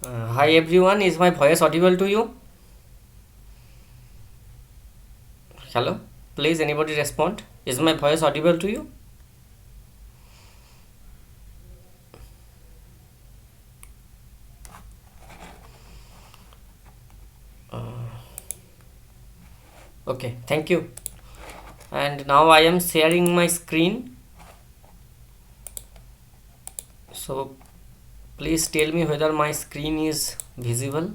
Hi everyone, is my voice audible to you? Hello, please anybody respond. Is my voice audible to you? Okay, thank you. And now I am sharing my screen. So please tell me whether my screen is visible.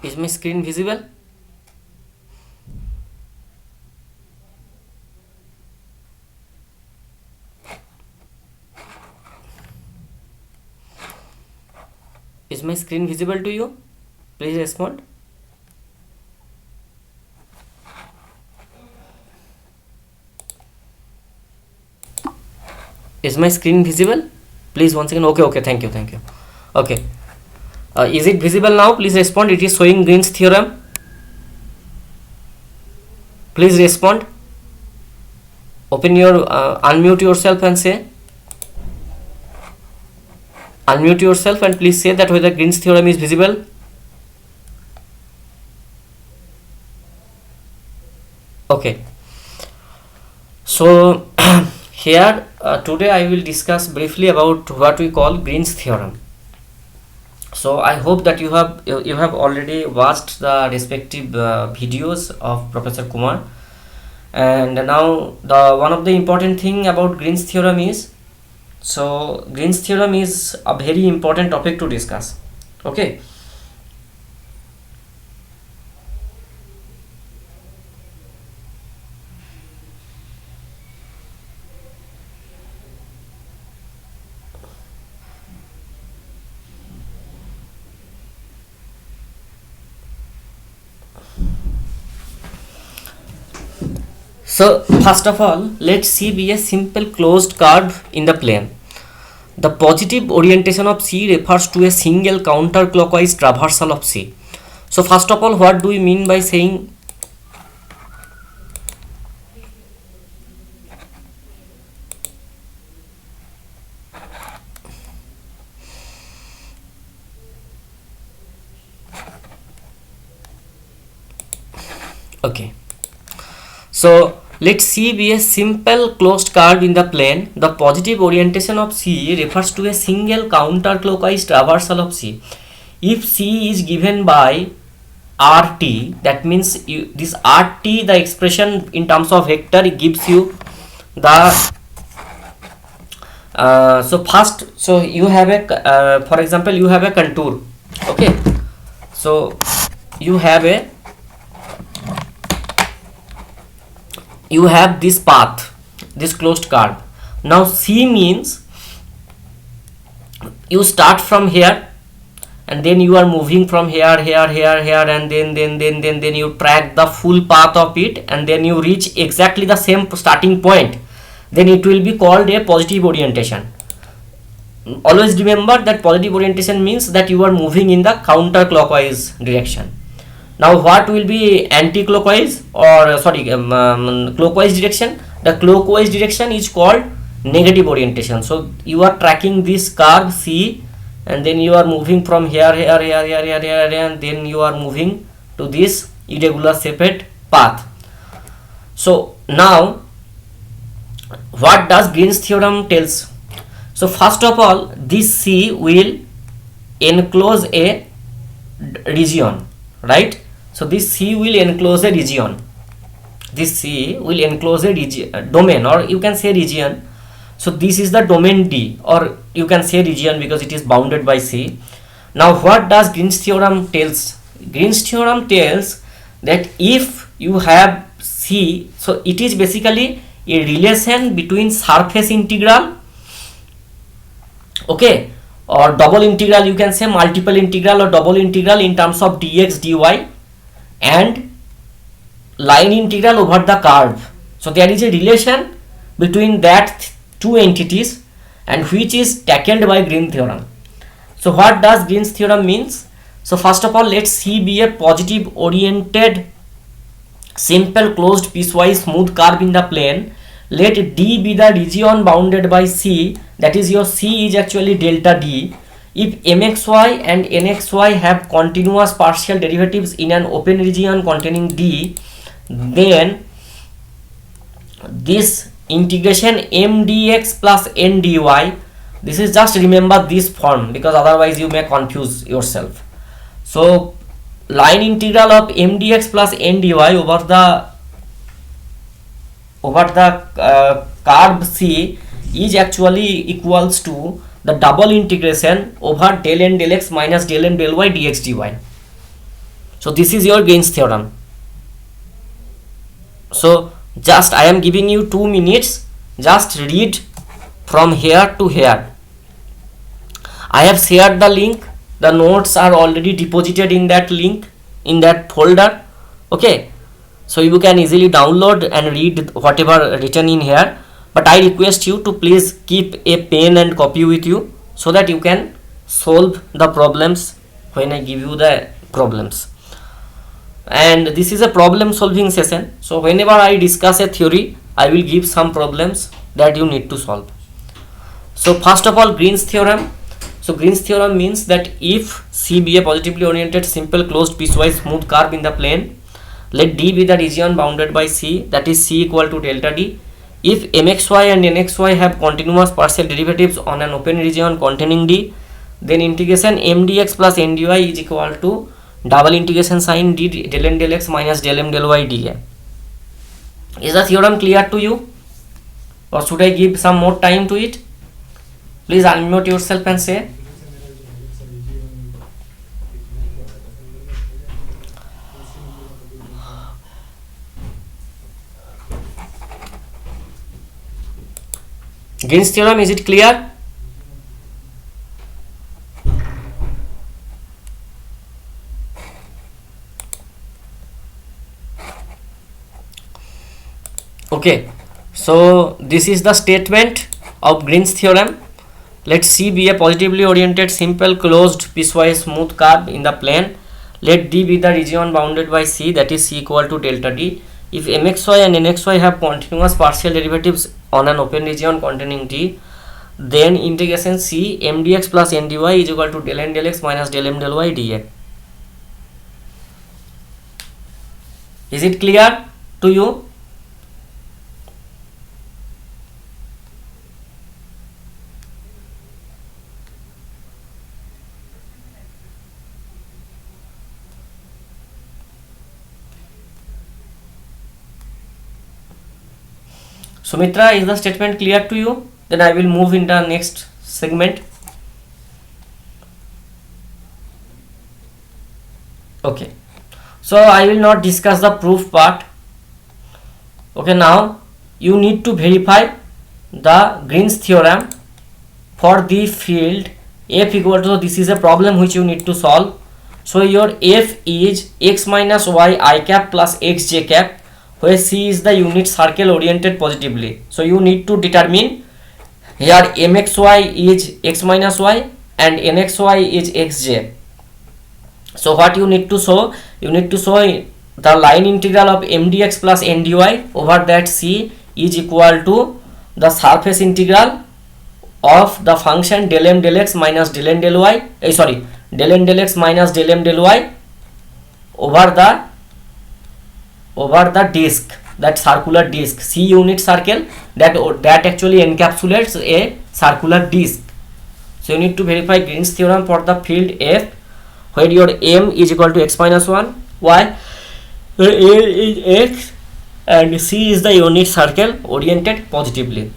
Is my screen visible? Is my screen visible to you? Please respond. Is my screen visible? Please once again. Okay, thank you. Okay, is it visible now? Please respond. It is showing Green's theorem. Please respond. Open your unmute yourself and say. Unmute yourself and please say that whether Green's theorem is visible. Okay, so here today I will discuss briefly about what we call Green's theorem. So I hope that you have already watched the respective videos of Professor Kumar, and now the one of the important thing about Green's theorem is, so Green's theorem is a very important topic to discuss. Okay, so first of all, let C be a simple closed curve in the plane. The positive orientation of C refers to a single counterclockwise traversal of C. So first of all, what do we mean by saying okay? So let C be a simple closed curve in the plane. The positive orientation of C refers to a single counterclockwise traversal of C. If C is given by RT, that means this RT, the expression in terms of vector, it gives you the so first, so you have a for example, you have a contour. Okay, so you have this path, this closed curve. Now C means you start from here and then you are moving from here, and then you track the full path of it, and then you reach exactly the same starting point. Then it will be called a positive orientation. Always remember that positive orientation means that you are moving in the counterclockwise direction. Now what will be anti-clockwise or clockwise direction? The clockwise direction is called negative orientation. So you are tracking this curve C, and then you are moving from here, and then you are moving to this irregular shaped path. So now what does Green's theorem tells? So first of all, this C will enclose a region, right? So this C will enclose a region. This C will enclose a region, domain, or you can say region. So this is the domain D, or you can say region because it is bounded by C. Now what does Green's theorem tells? Green's theorem tells that if you have C, so it is basically a relation between surface integral, okay, or double integral, you can say multiple integral or double integral in terms of dx dy, and line integral over the curve. So there is a relation between that two entities, and which is tackled by Green's theorem. So what does Green's theorem means? So first of all, let C be a positive oriented simple closed piecewise smooth curve in the plane let D be the region bounded by C, that is your C is actually delta D. If mxy and nxy have continuous partial derivatives in an open region containing D, then this integration m dx plus n dy, this is just remember this form because otherwise you may confuse yourself. So line integral of m dx plus n dy over the curve C is actually equals to the double integration over del n del x minus del n del y dx dy. So this is your Gain's theorem. So just I am giving you 2 minutes, just read from here to here. I have shared the link, the notes are already deposited in that link, in that folder. Okay, so you can easily download and read whatever written in here, but I request you to please keep a pen and copy with you so that you can solve the problems when I give you the problems. And this is a problem solving session, so whenever I discuss a theory I will give some problems that you need to solve. So first of all, Green's theorem. So Green's theorem means that if C be a positively oriented simple closed piecewise smooth curve in the plane, let D be the region bounded by C, that is C equal to delta D. If mxy and nxy have continuous partial derivatives on an open region containing D, then integration m dx plus n dy is equal to double integration sin d del n del x minus del m del y dA. Is the theorem clear to you, or should I give some more time to it? Please unmute yourself and say. Green's theorem, is it clear? Okay, so this is the statement of Green's theorem. Let C be a positively oriented simple closed piecewise smooth curve in the plane. Let D be the region bounded by C, that is C equal to delta D. If mxy and nxy have continuous partial derivatives on an open region containing D, then integration C m dx plus n dy is equal to del n del x minus del m del y dA. Is it clear to you? Sumitra, is the statement clear to you? Then I will move in the next segment. Okay, so I will not discuss the proof part. Okay, now you need to verify the Green's theorem for the field f equal to, this is a problem which you need to solve. So your f is x minus y I cap plus x j cap, where C is the unit circle oriented positively. So you need to determine here mxy is x minus y and nxy is xj. So what you need to show? You need to show the line integral of m dx plus n dy over that C is equal to the surface integral of the function del m del x minus del n del y, del n del x minus del m del y over the disk, that circular disk C unit circle that actually encapsulates a circular disk. So you need to verify Green's theorem for the field F, where your m is equal to x minus 1, y, where a is x and C is the unit circle oriented positively.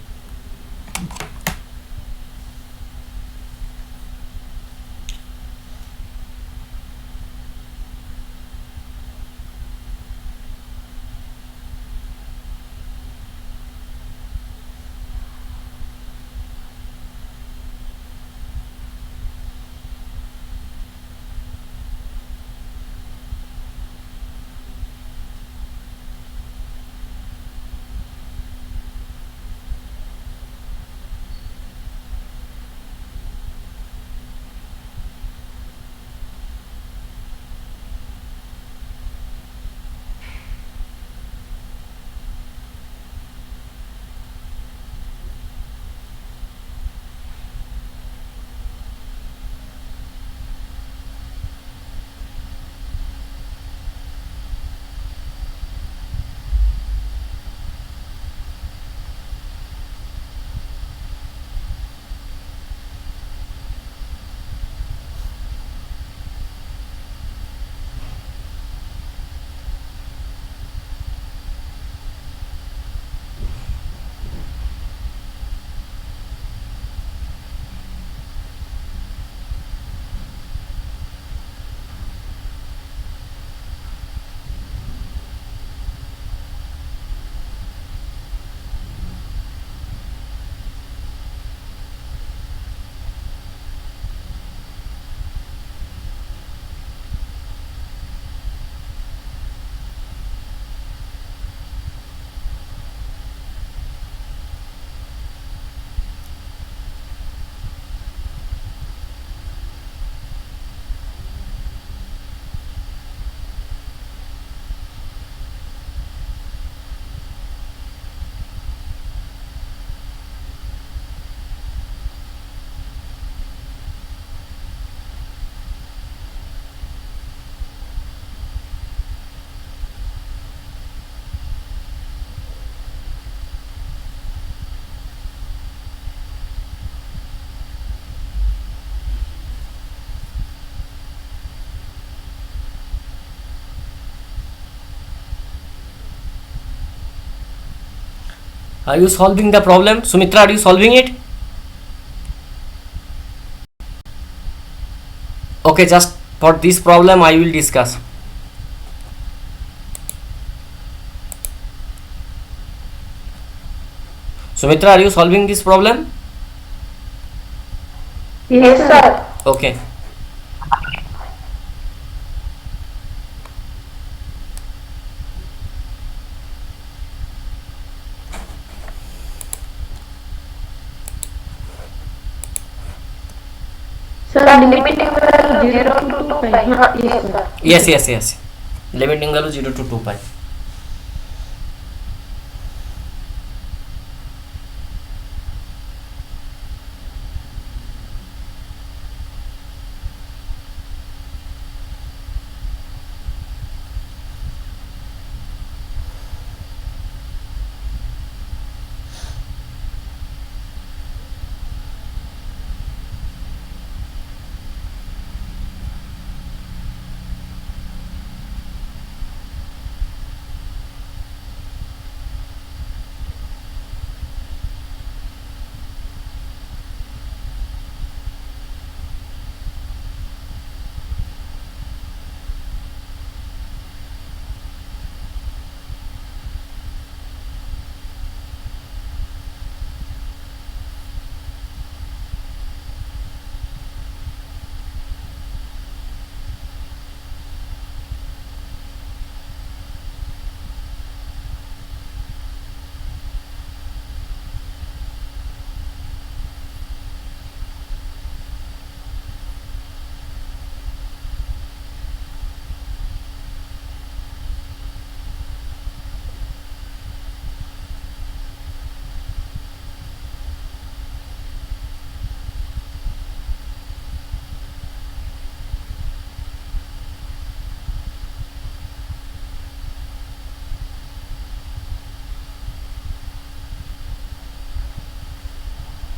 Are you solving the problem? Sumitra, are you solving it? Okay, just for this problem I will discuss. Sumitra, are you solving this problem? Yes, sir. Okay. Sir, limiting value 0 to 2 pi. Yes, sir. Yes. Limiting value 0 to 2 pi.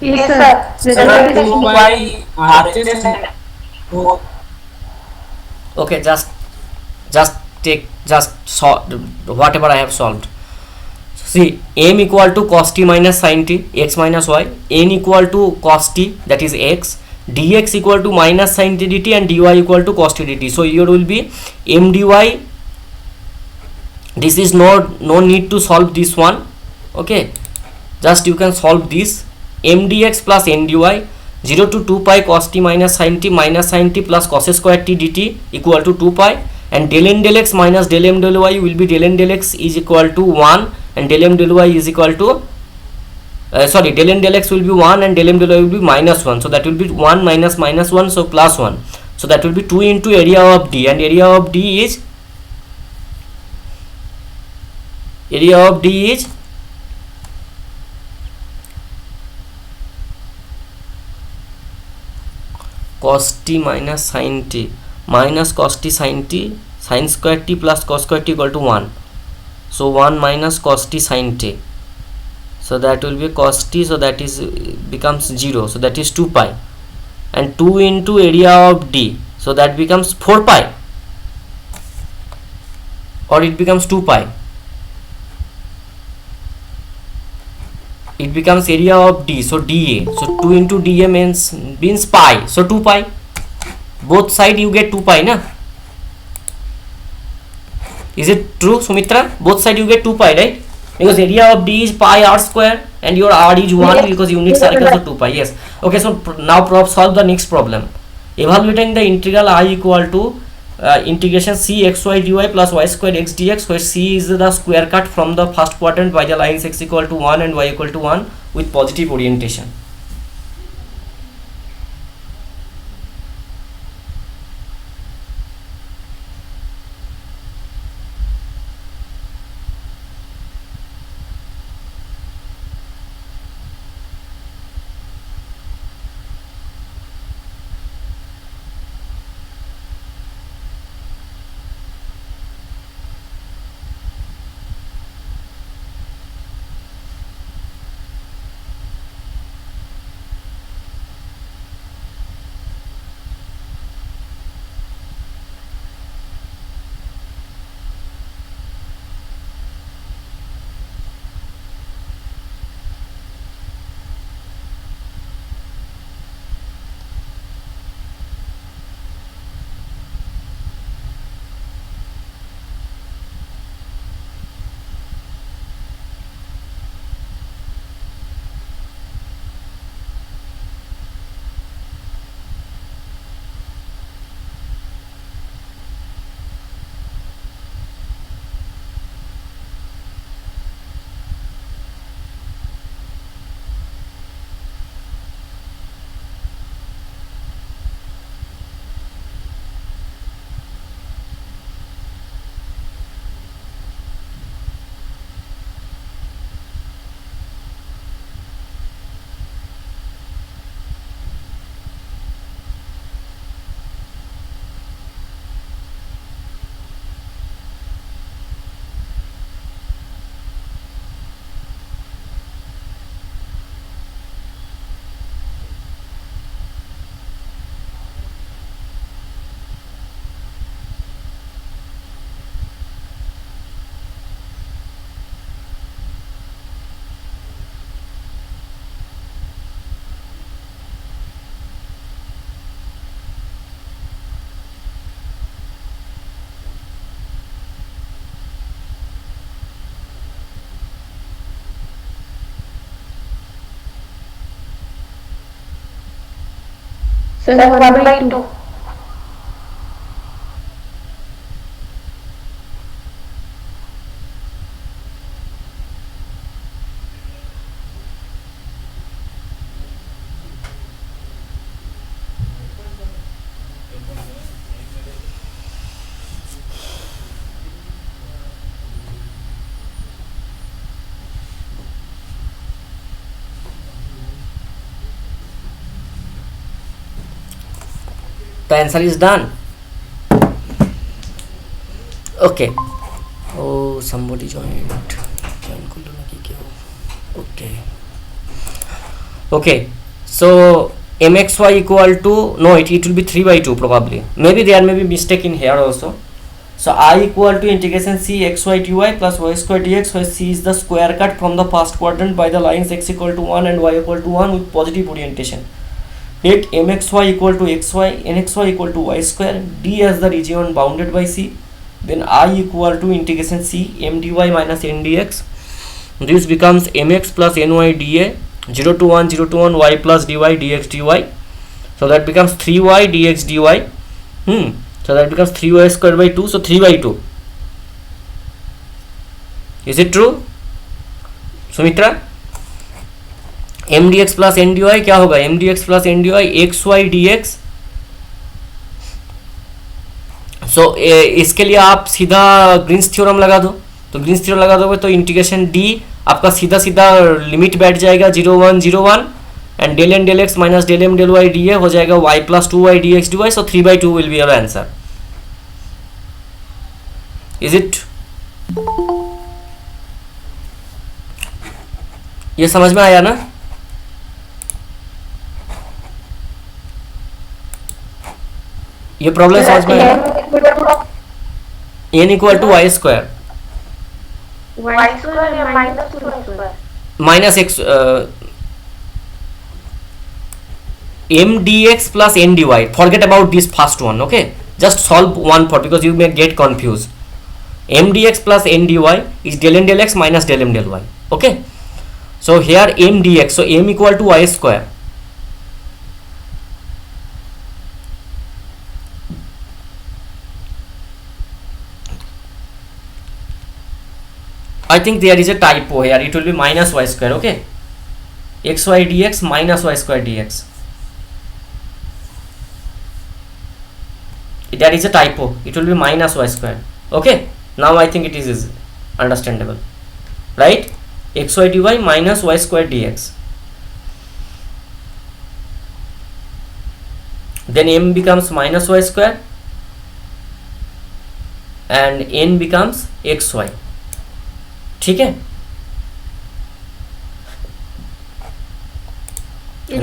Yes, sir. Result is 2 pi. RHS and Okay, just take just whatever I have solved. See, m equal to cos t minus sin t, x minus y, n equal to cos t, that is x, dx equal to minus sin t dt, and dy equal to cos t dt. So here will be m dy. This is no need to solve this one. Okay, just you can solve this. M dx plus n dy 0 to 2 pi cos t minus sin t plus cos square t dt equal to 2 pi, and del n del x minus del m del y will be del n del x is equal to 1, and del m del y is equal to del n del x will be 1 and del m del y will be minus 1. So that will be 1 minus minus 1, so plus 1. So that will be 2 into area of D, and area of D is cos t minus sin t minus cos t sin square t plus cos square t equal to 1. So 1 minus cos t sin t, so that will be cos t, so that is becomes 0, so that is 2 pi, and 2 into area of D, so that becomes 4 pi, or it becomes 2 pi. It becomes area of D, so dA, so 2 into dA means pi, so 2 pi. Both side you get 2 pi, na? Is it true, Sumitra? Both side you get 2 pi, right? Because area of D is pi r square and your r is 1, yes, because unit circle, so 2 pi. Yes. Okay, so now solve the next problem. Evaluating the integral I equal to integration c xy dy plus y square x dx, where c is the square cut from the first quadrant by the lines x equal to 1 and y equal to 1 with positive orientation. Sir, 1/2. The answer is done. Okay. Oh, somebody joined. Okay. Okay. So mxy equal to, no, it will be 3/2 probably. Maybe there may be mistake in here also. So I equal to integration c xy dy plus y square dx, where c is the square cut from the first quadrant by the lines x equal to 1 and y equal to 1 with positive orientation. Take mxy equal to xy, nxy equal to y square, d as the region bounded by c. Then I equal to integration c mdy minus ndx. This becomes mx plus ny dA, 0 to 1, 0 to 1, y plus dy dx dy. So that becomes 3y dx dy. So that becomes 3y square by 2. So 3/2. Is it true, Sumitra? mdx plus ndy क्या होगा? mdx plus ndy xy dx. सो इसके लिए आप सीधा Green's theorem लगा दो. तो Green's theorem लगा दोगे तो इंटीग्रेशन डी आपका सीधा सीधा लिमिट बैठ जाएगा 0 1 0 1 and del N del X minus del M del Y D A हो जाएगा y plus 2y dx dy. So 3/2 will be your answer. Is it? ये समझ में आया ना? ये प्रॉब्लम समझ में आया? n equal to Y square Y square या minus Y square? Minus X m dx plus n dy. Forget about this first one. Okay, just solve one for, because you may get confused. m dx plus n dy is del n del x minus del m del y. Okay, so here m dx, so m equal to y square. I think there is a typo here. It will be minus y square. Okay, xy dx minus y square dx. There is a typo. It will be minus y square. Okay, now I think it is understandable, right? xy dy minus y square dx. Then m becomes minus y square and n becomes xy. ठीक है.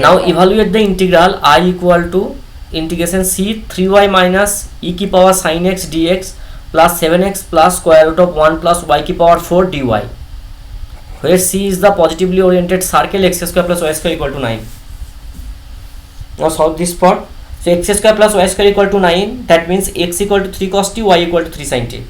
Now evaluate the integral I equal to integration c 3y minus e की power sin x dx plus 7x plus square root of 1 plus y की power 4 dy, where c is the positively oriented circle x square plus y square equal to 9. Now solve this part. So x square plus y square equal to 9. That means x equal to 3 cos t, y equal to 3 sin t.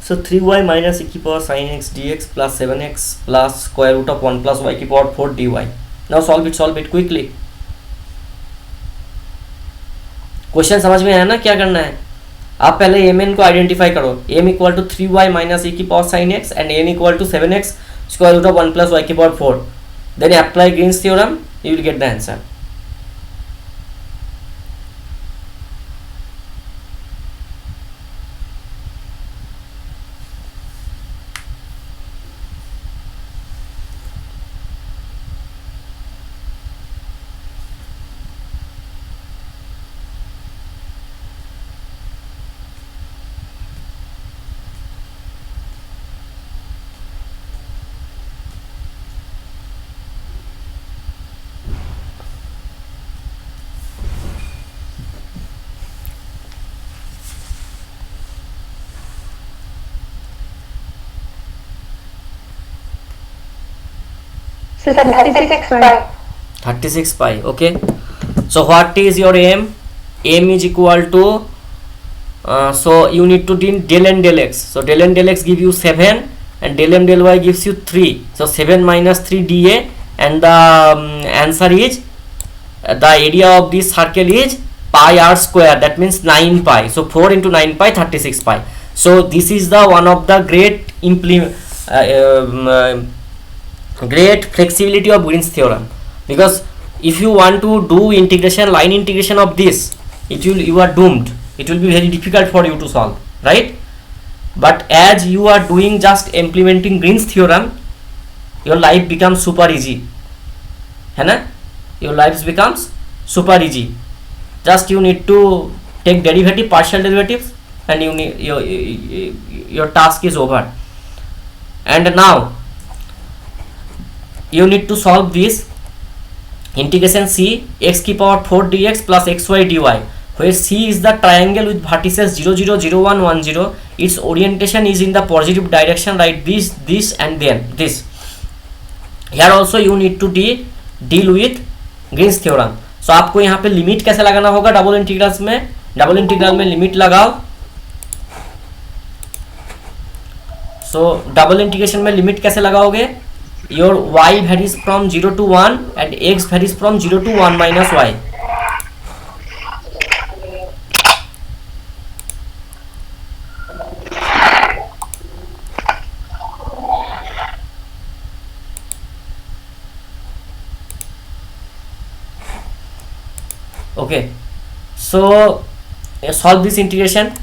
So 3y minus e की power sin x dx plus 7x plus square root of 1 plus y की power 4 dy. Now solve it quickly. Question समझ में आया ना? क्या करना है, आप पहले एम एन को आइडेंटिफाई करो. m equal to 3y minus e की power sin x and n equal to 7x square root of 1 plus y की power 4. Then apply Green's theorem, you will get the answer. So 36 pi. 36 pi. Okay, so what is your m? M is equal to so you need to do del n del x. So del n del x give you 7 and del m del y gives you 3. So 7 minus 3 dA, and the answer is the area of this circle is pi r square, that means 9 pi. So 4 into 9 pi, 36 pi. So this is the one of the great great flexibility of Green's theorem, because if you want to do integration, line integration of this, you are doomed. It will be very difficult for you to solve, right? But as you are doing just implementing Green's theorem, your life becomes super easy, है ना? Your life becomes super easy. Just you need to take derivative, partial derivatives, and you need your task is over. And now you need to solve this integration c x की power 4 dx plus xy dy, where c is the triangle with vertices 0 0 0 1 1 0. Its orientation is in the positive direction, right? This and then this. Here also you need to deal with Green's theorem. So आपको यहाँ पे limit कैसे लगाना होगा double integrals में? Double integral में limit लगाओ. So double integration में लिमिट कैसे लगाओगे? Your y varies from 0 to 1 and x varies from 0 to 1 minus y. Okay, so solve this integration.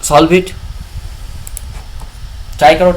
Solve it. Try करो.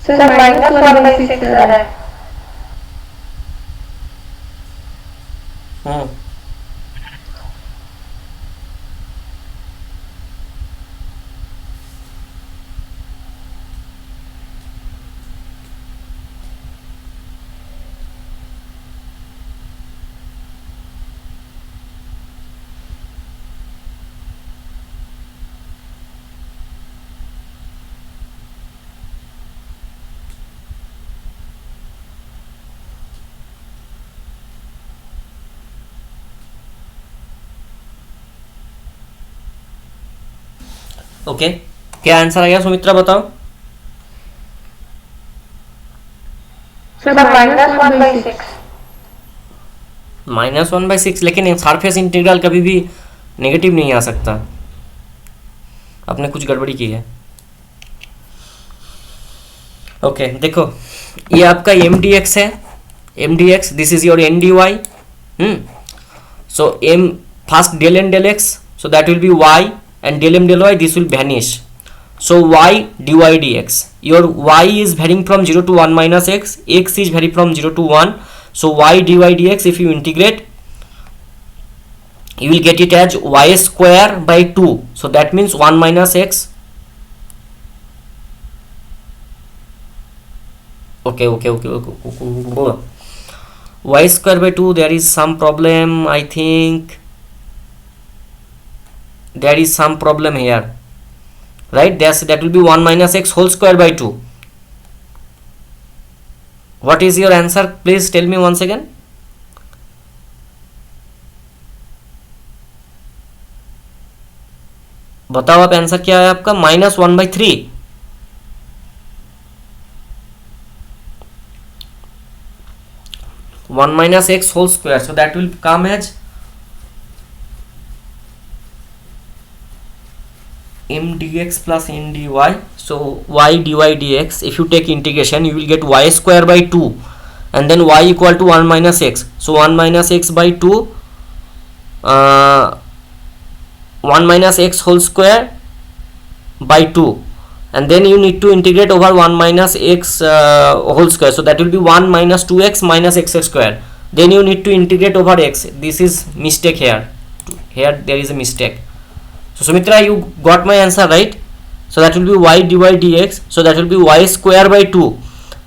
सर -1/6 आ रहा है। हम्म ओके, क्या आंसर आ गया सुमित्रा, बताओ। सर -1/6। -1/6, लेकिन सरफेस इंटीग्रल कभी भी नेगेटिव नहीं आ सकता, आपने कुछ गड़बड़ी की है। ओके देखो, ये आपका एम डी एक्स है, M D X, this is your N D Y. So M, first del N del X, so that will be y, and del m del y, this will vanish. So y dy dx, your y is varying from 0 to 1 minus x is vary from 0 to 1. So y dy dx, if you integrate, you will get it as y square by 2. So that means 1 minus x. Okay. Y square by 2, there is some problem, I think there is some problem here, right? That will be 1 minus x whole square by 2. What is your answer? Please tell me once again. बताओ आप, answer क्या है आपका? -1/3। One minus x whole square, so that will come as m dx plus n dy. So y dy dx, if you take integration, you will get y square by 2, and then y equal to 1 minus x. So 1 minus x by 2, 1 minus x whole square by 2, and then you need to integrate over 1 minus x whole square. So that will be 1 minus 2x minus x square. Then you need to integrate over x. This is mistake here. Here there is a mistake. So Sumitra, you got my answer, right? So that will be y dy dx. So that will be y square by 2.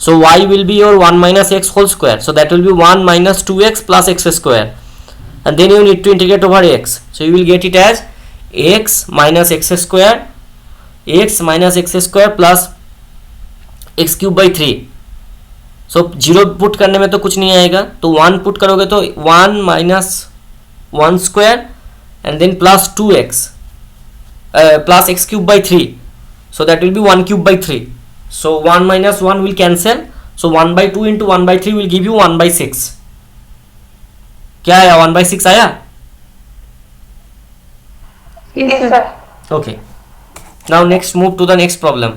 So y will be your 1 minus x whole square. So that will be 1 minus 2x plus x square. And then you need to integrate over x. So you will get it as x minus x square, x minus x square plus x cube by 3. So zero put करने में तो कुछ नहीं आएगा, तो 1 put करोगे तो 1 minus 1 square and then plus 2x plus x cube by 3. So that will be 1 cube by 3. So 1 minus 1 will cancel. So 1 by 2 into 1 by 3 will give you 1 by 6. क्या आया? 1 by 6 आया? Yes sir. Okay. Now next move to the next problem.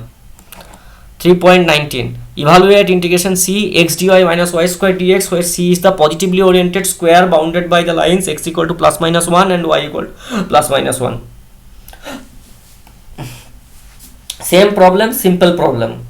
3.19. Evaluate integration c x dy minus y square dx, where c is the positively oriented square bounded by the lines x equal to plus minus 1 and y equal to plus minus 1. Same problem, simple problem.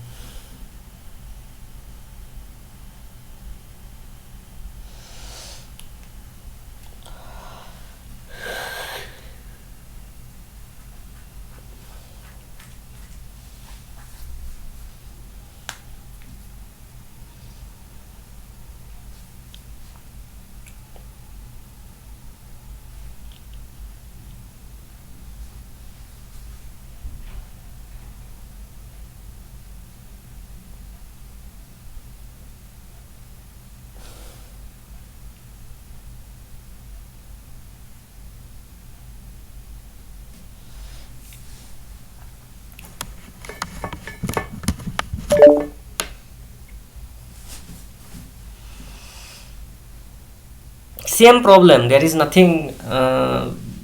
Same problem, there is nothing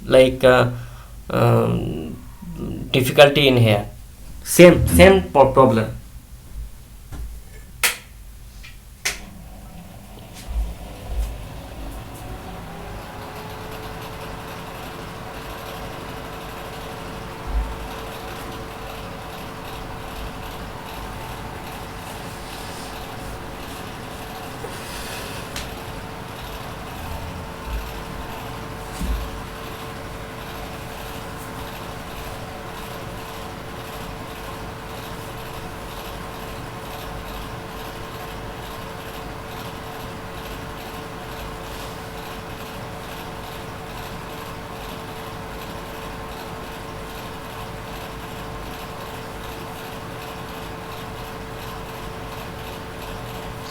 like difficulty in here. Same problem.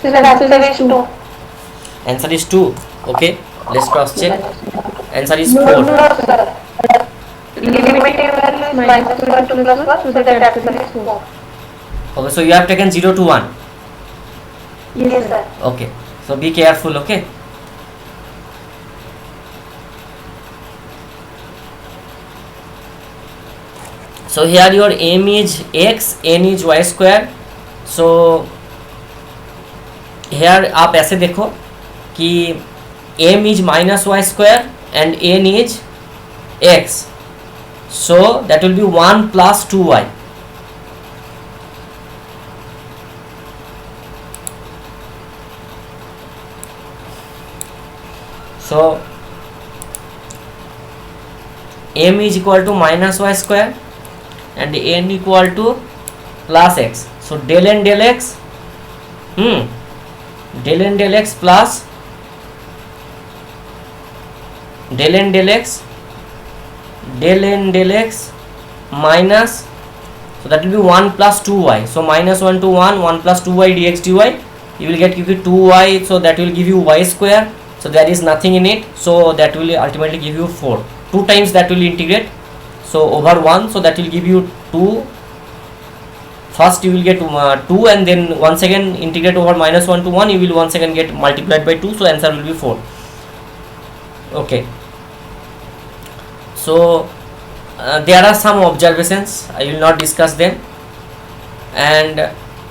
Sir, answer is 2. Answer is 2. Okay, let's cross check. Answer is No, 4. no, sir. Limiting value is minus 2 to plus 1, so that answer is 4. Okay, so you have taken 0 to 1. Yes, sir. Okay, so be careful. Okay, so here your m is x, n is y square. So here आप ऐसे देखो कि m is minus y square and n is x, so that will be 1 plus 2y. So m is equal to minus y square and n equal to plus x. So del n del x, del n del x plus del n del x, del n del x minus, so that will be 1 plus 2y. So minus 1 to 1, 1 plus 2y dx dy, you will get 2y, so that will give you y square. So there is nothing in it, so that will ultimately give you 4. 2 times that will integrate, so over 1, so that will give you 2. First you will get 2, and then once again integrate over minus 1 to 1, you will once again get multiplied by 2, so answer will be 4. Okay, so there are some observations, I will not discuss them. And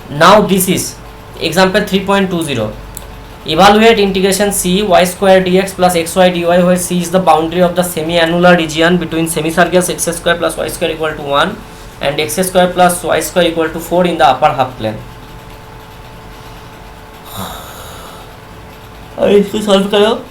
now this is example 3.20. Evaluate integration c y square dx plus xy dy, where c is the boundary of the semi-annular region between semicircles x square plus y square equal to 1 and x square plus y square equal to 4 in the upper half plane. और इसको solve करो.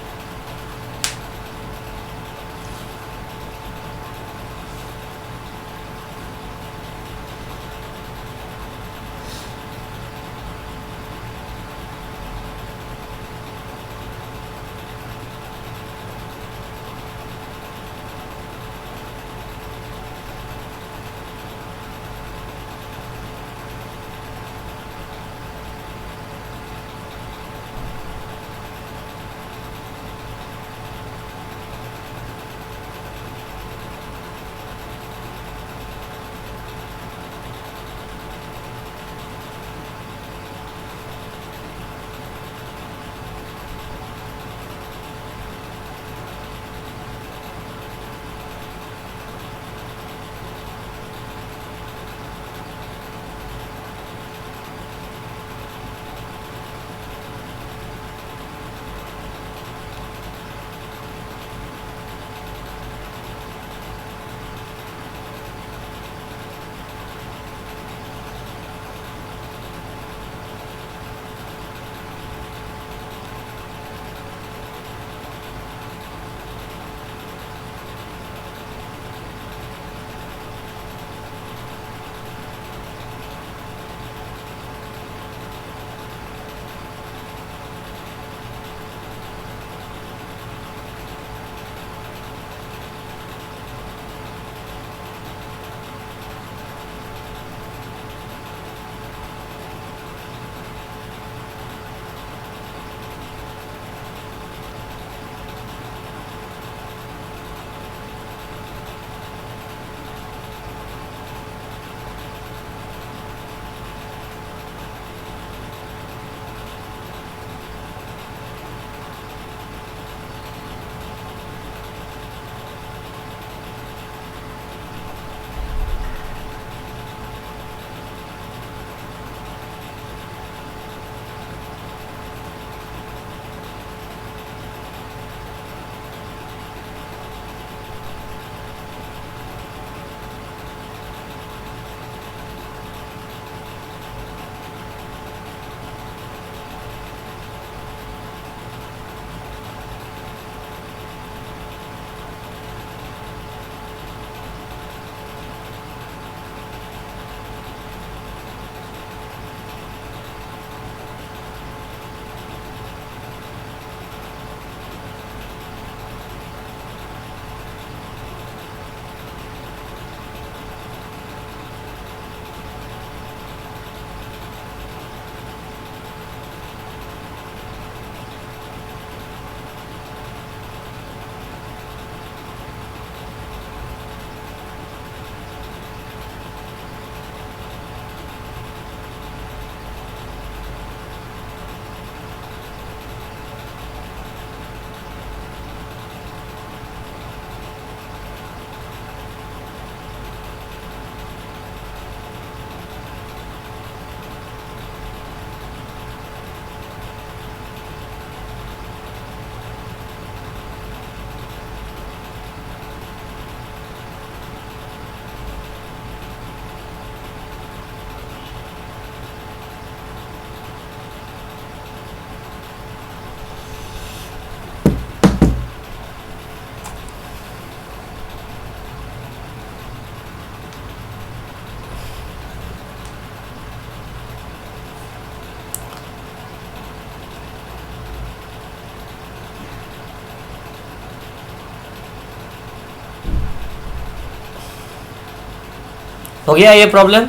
हो गया ये problem?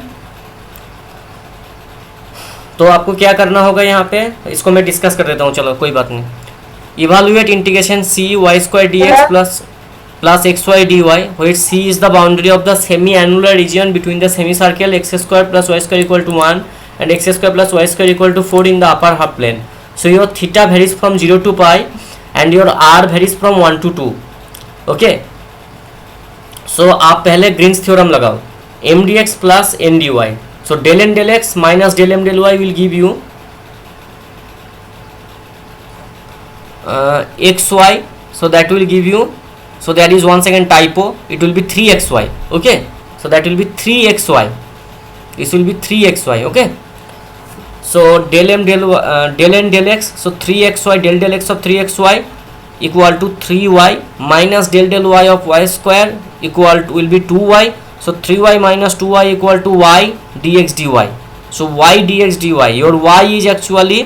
तो आपको क्या करना होगा यहाँ पे, इसको मैं डिस्कस कर देता हूँ, चलो कोई बात नहीं. Evaluate integration C Y square D X plus X Y D Y where C is the boundary of the semi annular region between the semicircle X square plus Y square equal to 1 and x square plus y square equal to 4 in the upper half plane. So your theta varies from 0 to pi and your r varies from 1 to 2. Okay. So आप पहले Green's theorem लगाओ, m dx plus n dy. So del n del x minus del m del y will give you xy. So that will give you, so that is one second typo, it will be 3xy. Okay. So that will be 3xy. This will be 3xy. Okay. So del m del n del x, so 3xy del x of 3xy equal to 3y minus del y of y square equal to will be 2y. So 3y minus 2y equal to y dx dy. So y dx dy, your y is actually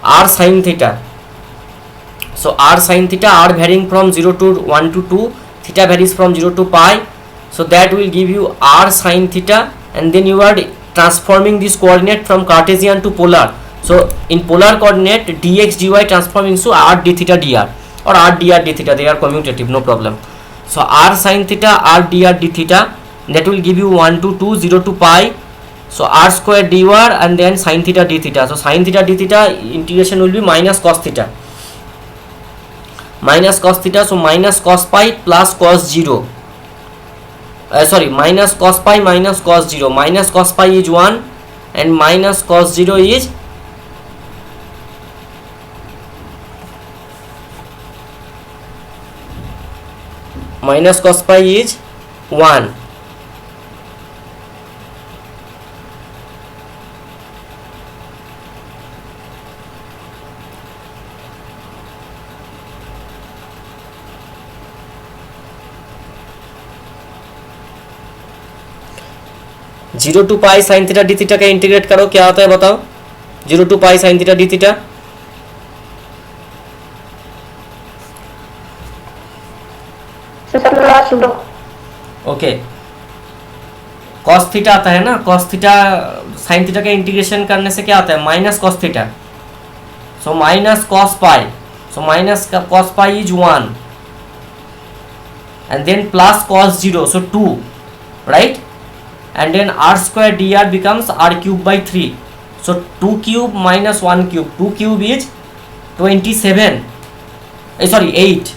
r sin theta. So r sin theta, r varying from 0 to 1 to 2, theta varies from 0 to pi. So that will give you r sin theta, and then you are transforming this coordinate from Cartesian to polar. So in polar coordinate dx dy transform into r d theta dr or r dr d theta, they are commutative, no problem. So r sin theta r dr d theta, that will give you 1 to 2, 0 to pi. So r square dr and then sin theta d theta. So sin theta d theta integration will be minus cos theta. Minus cos theta, so minus cos pi plus cos 0. Sorry, minus cos pi minus cos 0. Minus cos pi is 1 and minus cos 0 is minus cos pi is 1. Zero to pi sine theta D theta का integrate करो, क्या आता है बताओ? 0 to pi sin theta d theta. Okay, cos theta आता है ना, cos theta sin theta का इंटीग्रेशन करने से क्या आता है? Minus cos theta. So minus cos pi, so minus cos pi is 1 and then plus cos 0, so 2, right? And then r square dr becomes r cube by 3. So 2 cube minus 1 cube, 2 cube is 27, sorry 8,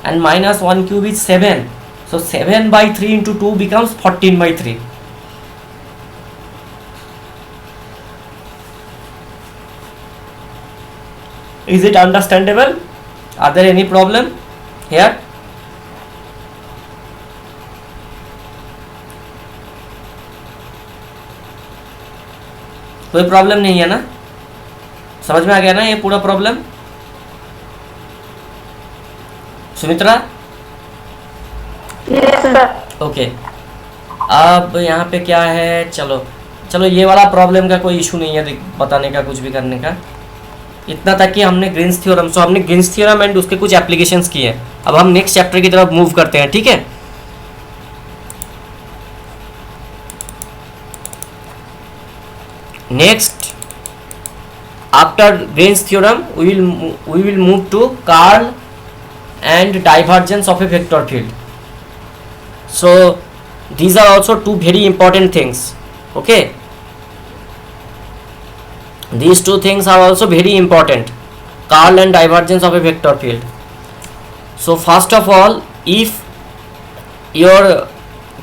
and minus 1 cube is 7. So 7 by 3 into 2 becomes 14 by 3. Is it understandable? Are there any problem here? कोई problem नहीं है ना? समझ में आ गया ना ये पूरा problem? Sumitra? Yes sir. Okay, अब यहाँ पे क्या है, चलो चलो ये वाला प्रॉब्लम का कोई इशू नहीं है बताने का, कुछ भी करने का. इतना तक कि हमने ग्रीन्स थ्योरम, सो हमने ग्रीन्स थ्योरम एंड उसके कुछ एप्लीकेशंस किए. अब हम नेक्स्ट चैप्टर की तरफ मूव करते हैं, ठीक है? Next, after Green's theorem, we will move to curl and divergence of a vector field. So these are also two very important things. Okay, these two things are also very important, curl and divergence of a vector field. So first of all, if your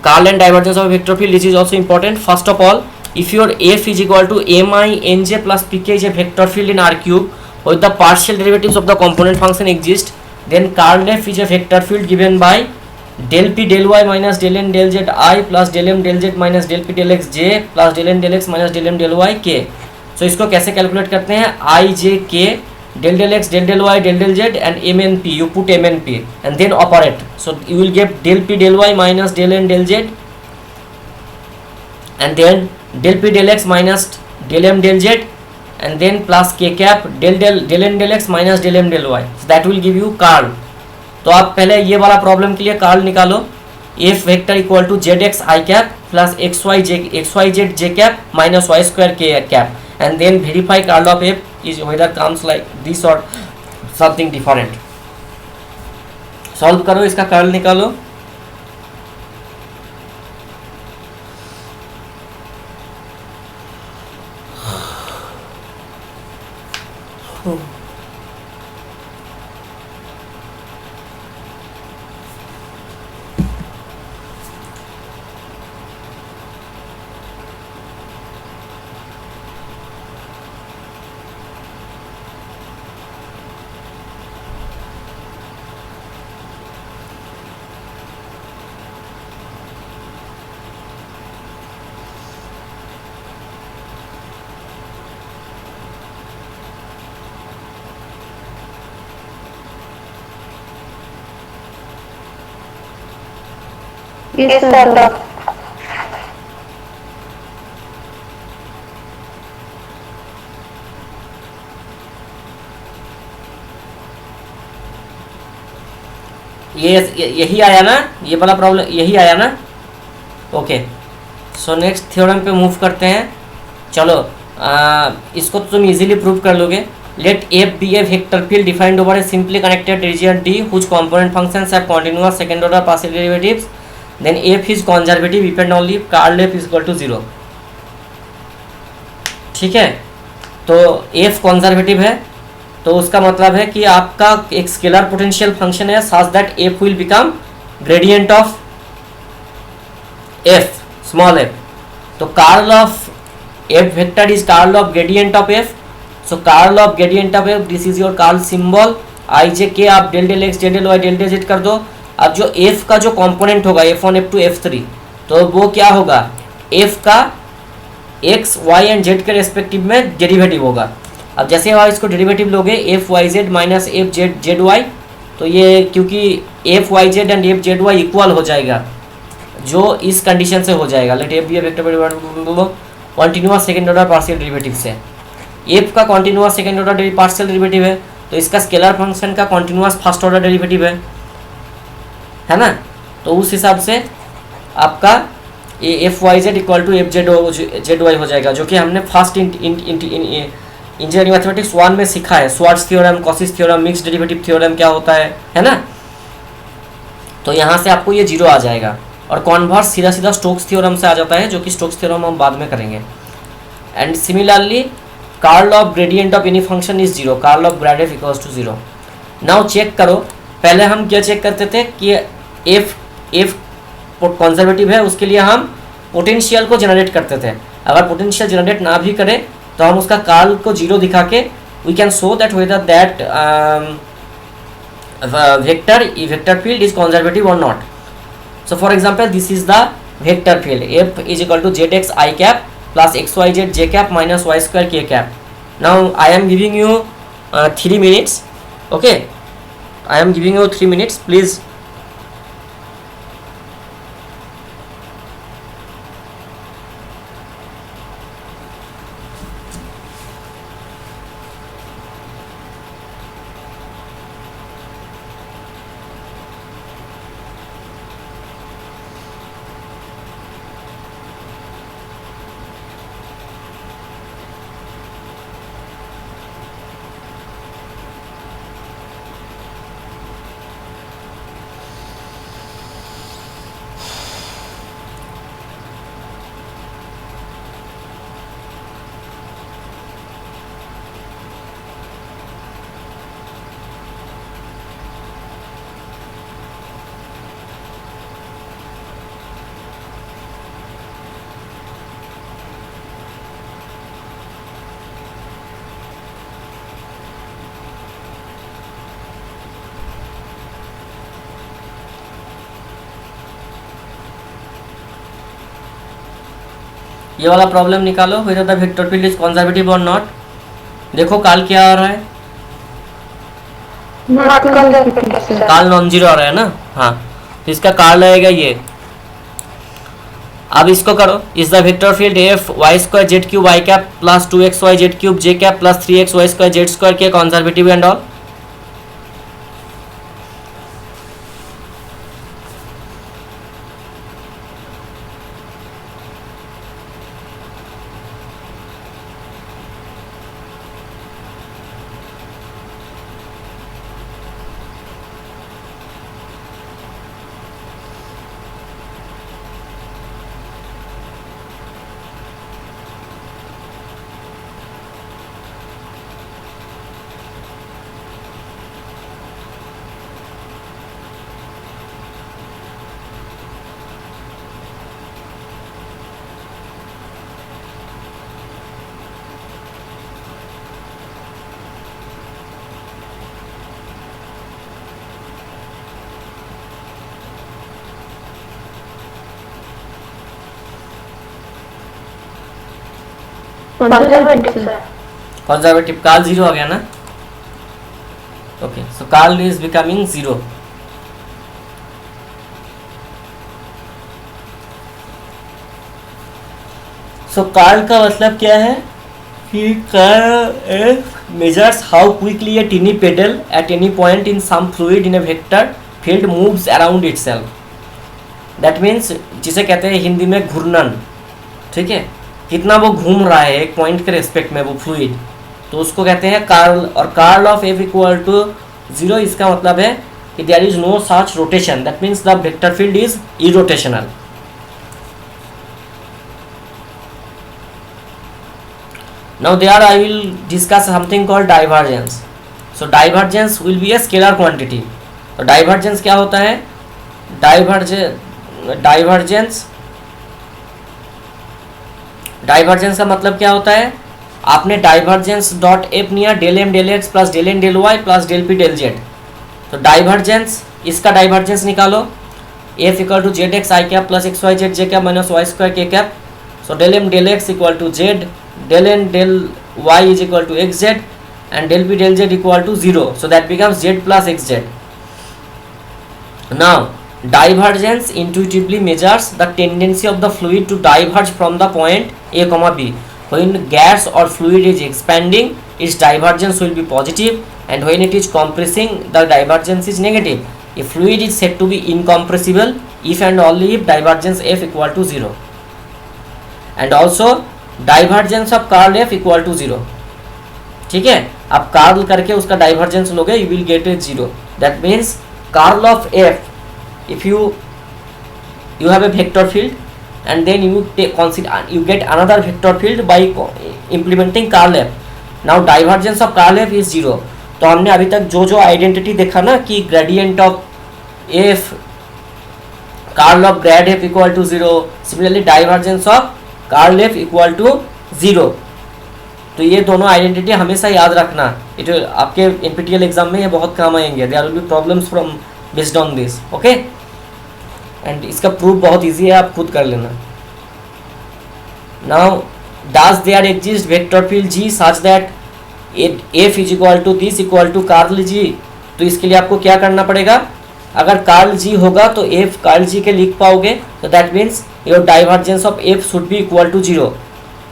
curl and divergence of a vector field, this is also important. First of all, if your f is equal to mi nj plus pk is a vector field in r cube with the partial derivatives of the component function exist, then curl f is a vector field given by del p del y minus del n del z I plus del m del z minus del p del x j plus del n del x minus del m del y k. So इसको कैसे calculate करते हैं? I j k del x del y del z and m n p, you put m n p and then operate. So you will get del p del y minus del n del z and then del p del x minus del m del z and then plus k cap del n del x minus del m del y. So that will give you curl. तो आप पहले ये वाला problem के लिए curl निकालो. F vector equal to Z X I cap plus X Y Z J cap minus Y square K cap, and then verify curl of F is whether comes like this और something different. Solve करो, इसका curl निकालो। Yes, sir. यही आया ना, ये वाला problem यही आया ना। ओके, सो नेक्स्ट थ्योरम पे मूव करते हैं। चलो इसको तो तुम इजीली प्रूव कर लोगे। Let F be a vector field defined over a simply connected region D whose component functions have continuous second order partial derivatives, then F is conservative if and only curl F is equal to 0। ठीक है, तो F conservative है तो उसका मतलब है कि आपका एक स्केलर पोटेंशियल फंक्शन है such that F will become gradient of F small F. तो curl of F vector is curl of gradient of F. So curl of gradient of F, this is your curl symbol I J K. आप del del x del del Y del del Z कर दो। अब जो F का जो component होगा F1 F2 F3, तो वो क्या होगा, एफ का एक्स वाई एंड जेड के रेस्पेक्टिव में डेरिवेटिव होगा। अब जैसे आप इसको डेरिवेटिव लोगे F Y Z minus F Z Z Y, तो ये क्योंकि F Y Z and F Z Y equal हो जाएगा, जो इस कंडीशन से हो जाएगा। Let F be a vector continuous second order partial derivative से। एफ का continuous second order partial derivative है, तो इसका स्केलर फंक्शन का कॉन्टिन्यूअस फर्स्ट ऑर्डर डेरिवेटिव है ना। तो उस हिसाब से आपका ये F Y Z equal to F Z Y हो जाएगा, जो कि हमने फर्स्ट इंजीनियरिंग मैथमेटिक्स 1 में सीखा है। Schwarz theorem, Cauchy's theorem, mix derivative theorem क्या होता है ना। तो यहाँ से आपको ये 0 आ जाएगा, और कॉन्वर्स सीधा सीधा स्टोक्स थ्योरम से आ जाता है, जो कि स्टोक्स थ्योरम हम बाद में करेंगे। And similarly curl of gradient of any function is 0, curl of grad F equals to 0। Now check करो, पहले हम क्या चेक करते थे कि एफ कंजर्वेटिव है, उसके लिए हम पोटेंशियल को जनरेट करते थे। अगर पोटेंशियल जनरेट ना भी करें तो हम उसका कर्ल को 0 दिखा के we can show that whether that vector field is conservative और not. So for example, this is the vector field f is equal to zx I cap plus xyz j cap minus y square k cap. Now I am giving you 3 minutes. Okay, I am giving you 3 minutes. Please ये वाला problem निकालो, whether the vector field is conservative or not। देखो काल क्या आ रहा है, Not conservative, sir. काल non zero आ रहा है ना। हाँ, तो इसका काल आएगा ये। अब इसको करो, is the vector field F Y square Z cube I cap plus 2x y Z cube J cap plus 3x y square Z square K conservative and all. Conservative sir. Conservative, curl 0 आ गया ना। Okay, so curl is becoming 0। So curl का मतलब क्या है कि curl measures how quickly a tiny pedal at any point in some fluid in a vector field moves around itself. That means जिसे कहते हैं हिंदी में घूर्णन, ठीक है, कितना वो घूम रहा है एक पॉइंट के रेस्पेक्ट में वो फ्लूइड, तो उसको कहते हैं कार्ल। और curl of F equal to 0, इसका मतलब है कि there is no such rotation, that means the vector field is irrotational. Now there I will discuss something called divergence. So divergence will be a scalar quantity. तो divergence क्या होता है? divergence का मतलब क्या होता है? आपने divergence डॉट एफ लिया del M del X plus del N del Y plus del P del Z. तो divergence, इसका divergence निकालो, F equal to Z X I cap plus X Y Z J cap minus Y square K cap. So del M del X equal to Z, del n del y is equal to xz and del p del z equal to 0, so that becomes z plus xz. Now divergence intuitively measures the tendency of the fluid to diverge from the point a comma b. When gas or fluid is expanding, its divergence will be positive, and when it is compressing, the divergence is negative. A fluid is said to be incompressible if and only if divergence f equal to 0, and also divergence of curl F equal to 0। ठीक है, आप curl करके उसका divergence लोगे, you will get a 0। That means curl of F, if you have a vector field and then you get another vector field by implementing curl F. Now divergence of curl F is 0। तो हमने अभी तक जो identity देखा ना कि gradient of F, curl of grad F equal to 0, similarly divergence of curl F equal to 0। तो ये दोनों आइडेंटिटी हमेशा याद रखना, इट आपके एनपीटीईएल एग्जाम में ये बहुत काम आएंगे। There will be problems from based on this, okay. And इसका प्रूफ बहुत इजी है, आप खुद कर लेना। Now does there exist vector field G such that F is equal to this equal to curl G. तो इसके लिए आपको क्या करना पड़ेगा, अगर कार्ल जी होगा तो एफ कार्ल जी के लिख पाओगे, तो that means your divergence of f should be equal to 0।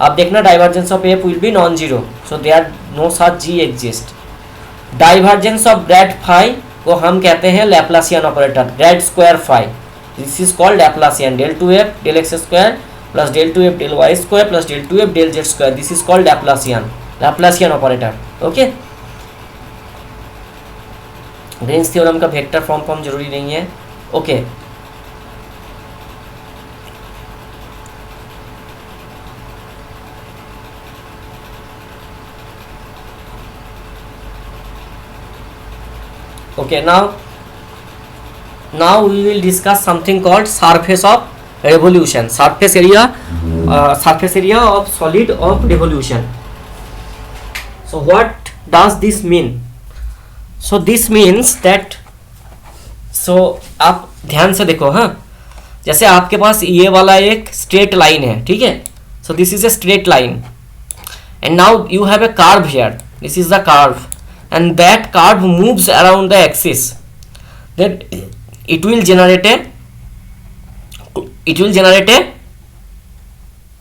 आप देखना divergence of f will be non zero, so they are no such g exist. Divergence of grad phi को हम कहते हैं Laplacian operator, grad square phi, this is called Laplacian. Del two f del x square plus del two f del y square plus del two f del z square, this is called Laplacian operator, okay. Green's theorem का vector form जरूरी नहीं है, okay. Okay, now we will discuss something called surface of revolution, surface area of solid of revolution. So what does this mean? So this means that, so आप ध्यान से देखो, हाँ, जैसे आपके पास ये वाला एक स्ट्रेट लाइन है, ठीक है। So this is a straight line and now you have a curve here, this is the curve and that curve moves around the axis, then it will generate a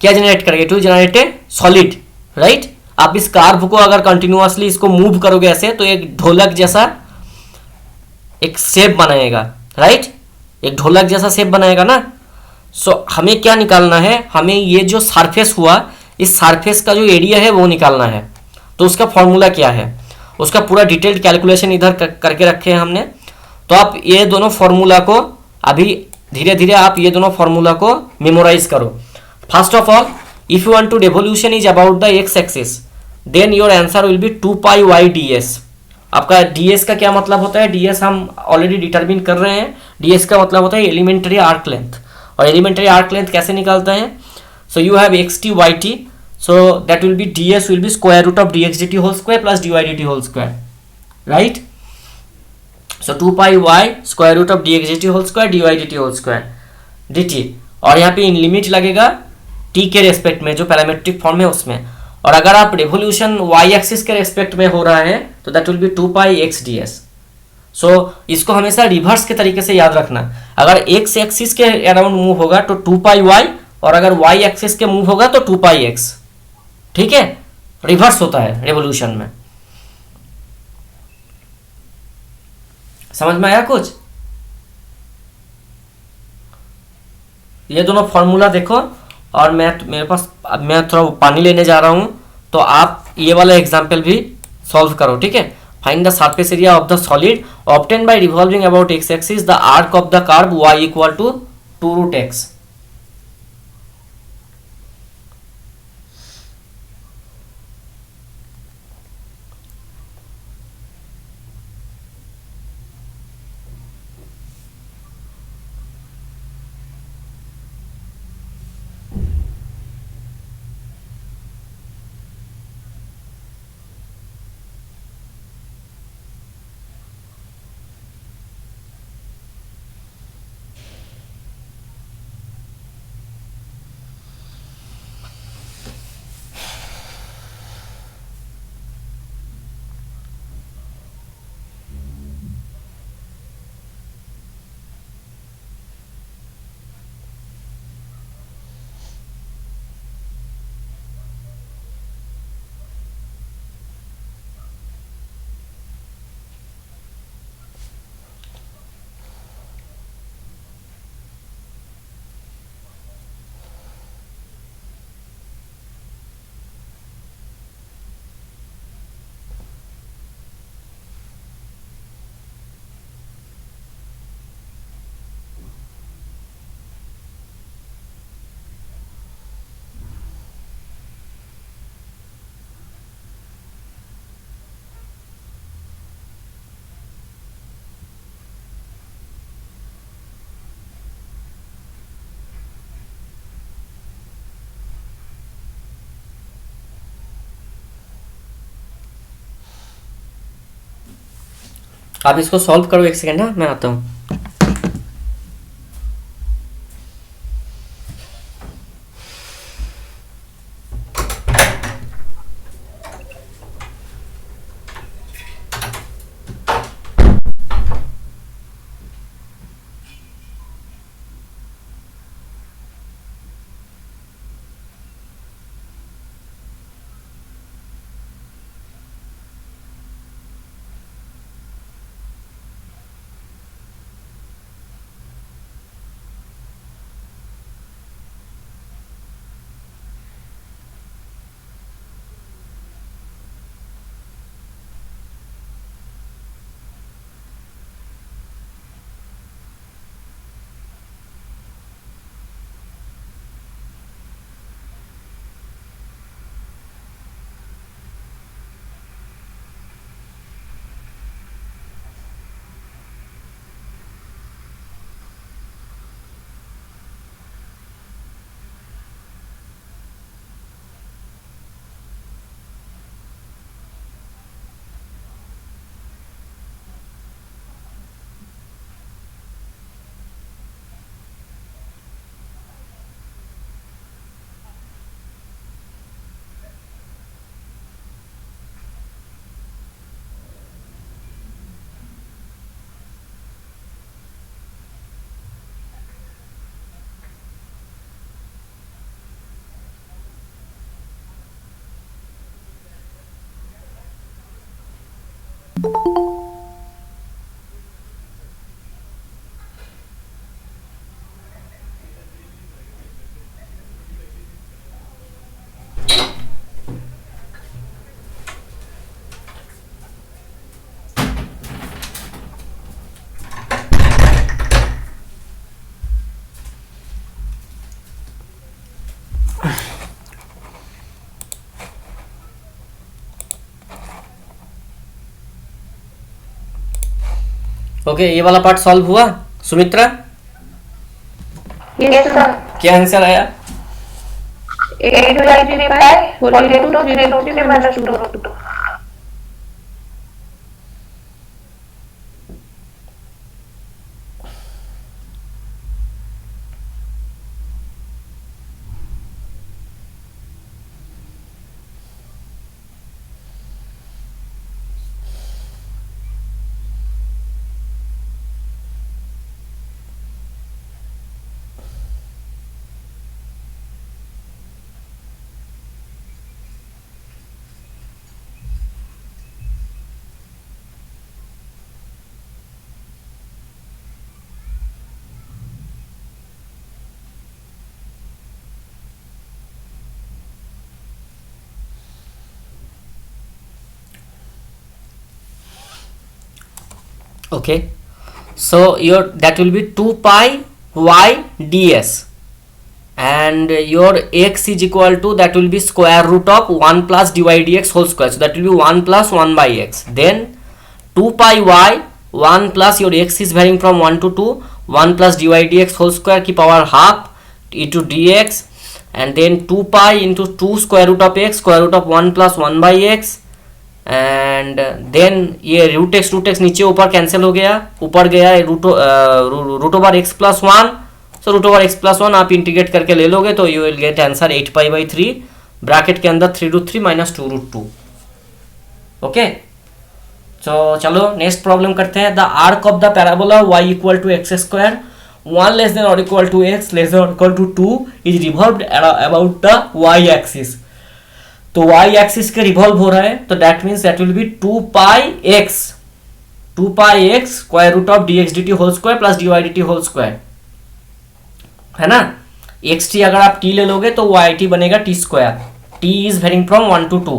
क्या generate करेगा, it will generate a solid, right? आप इस curve को अगर continuously इसको move करोगे ऐसे, तो एक ढोलक जैसा एक शेप बनाएगा, राइट? एक ढोलक जैसा शेप बनाएगा ना। सो हमें क्या निकालना है, हमें ये जो सरफेस हुआ, इस सरफेस का जो एरिया है वो निकालना है। तो उसका फॉर्मूला क्या है, उसका पूरा डिटेल्ड कैलकुलेशन इधर करके रखे हैं हमने। तो आप ये दोनों फॉर्मूला को अभी धीरे धीरे आप ये दोनों फॉर्मूला को मेमोराइज करो। First of all, if you want to revolution is about the x axis, then your answer will be 2 pi y d s. आपका डी एस का क्या मतलब होता है, डी एस हम ऑलरेडी डिटरमिन कर रहे हैं। डी एस का मतलब होता है एलिमेंट्री आर्क लेंथ, और एलिमेंट्री आर्क लेंथ कैसे निकालते हैं, so you have x t y t, so that will be ds will be square root of dx dt whole square plus dy dt whole square, right? So 2 pi y square root of dx dt whole square dy dt whole square dt, और यहाँ पे इन limit लगेगा t के respect में, जो parametric form है उसमें। और अगर आप रेवोल्यूशन वाई एक्सिस के रेस्पेक्ट में हो रहा है तो that will be 2 pi X D S. So इसको हमेशा रिवर्स के तरीके से याद रखना। अगर एक्स एक्सिस के अराउंड मूव होगा तो 2 पाई वाई, और अगर वाई एक्सिस के मूव होगा तो 2 पाई एक्स। ठीक है, रिवर्स होता है रेवोल्यूशन में। समझ में आया कुछ? ये दोनों फॉर्मूला देखो, और मेरे पास अब मैं थोड़ा पानी लेने जा रहा हूं, तो आप ये वाला एग्जाम्पल भी सॉल्व करो। ठीक है, find the surface area of the solid obtain by revolving about x axis the arc of the curve y equal to 2 root x. आप इसको सॉल्व करो, एक सेकेंड, मैं आता हूँ। ओके, ये वाला पार्ट सॉल्व हुआ सुमित्रा? Yes sir. क्या आंसर आया? 8 by 3 pi whole into 0 to 3 minus 2. Okay, so your that will be 2 pi y ds, and your x is equal to, that will be square root of 1 plus dy dx whole square, so that will be 1 plus 1 by x. Then 2 pi y 1 plus your x is varying from 1 to 2, 1 plus dy dx whole square की power half into dx, and then 2 pi into 2 square root of x, square root of 1 plus 1 by x, and then ये root x नीचे ऊपर cancel हो गया, ऊपर गया root over x plus one, so root over x plus one आप integrate करके ले लोगे तो you will get answer 8 pi by 3, bracket के अंदर 3 रूट 3 माइनस 2 रूट 2. ओके, तो चलो नेक्स्ट प्रॉब्लम करते हैं. The arc of the parabola y equal to x square 1 less than or equal to x less than or equal to 2 is revolved about the y axis. तो y axis के revolve हो रहा है, तो that means that will be 2 pi x square root of dx dt whole square plus dy dt whole square, है ना. xt अगर आप t ले लोगे तो yt बनेगा t square, t is varying from 1 to 2,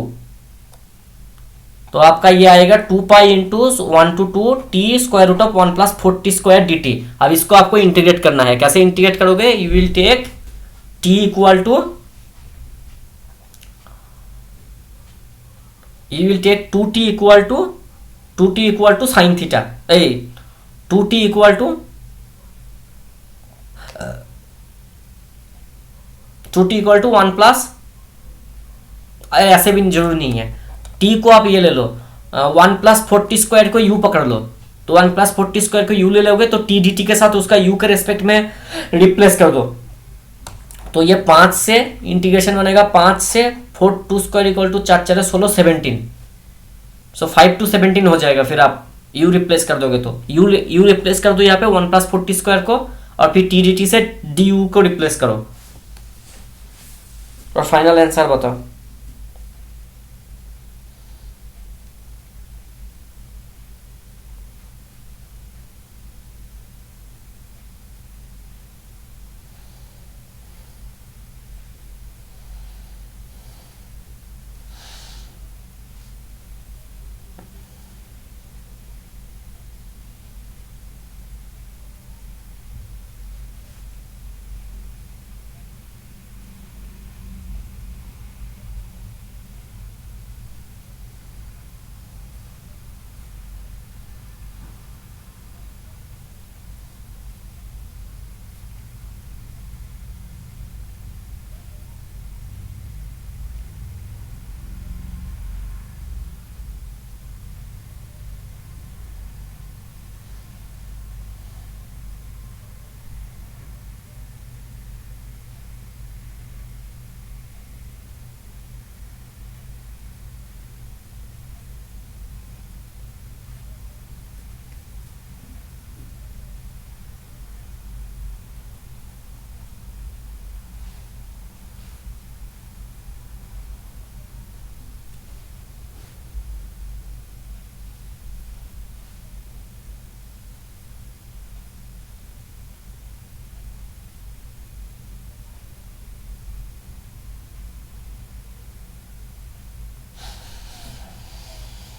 तो आपका ये आएगा 2 pi into 1 to 2 t square root of 1 plus 4t square dt. अब इसको आपको इंटीग्रेट करना है. कैसे इंटीग्रेट करोगे? You will take t equal to, you will take 2t equal to sin theta, 2t equal to 1 plus, ऐसे भी जरूरी नहीं है, t को आप ये ले लो 1 प्लस 40 स्क्वायर को u पकड़ लो, तो 1 प्लस 40 स्क्वायर को u ले लोगे तो t dt के साथ उसका u के रेस्पेक्ट में रिप्लेस कर दो, तो ये 5 से इंटीग्रेशन बनेगा, 5 से 4 2 स्क्वायर इक्वल टू 4 4 16 17, सो 5 to 17 हो जाएगा. फिर आप u रिप्लेस कर दोगे तो u रिप्लेस कर दो यहाँ पे 1 प्लस 40 स्क्वायर को, और फिर टी डी टी से du को रिप्लेस करो, और फाइनल आंसर बताओ.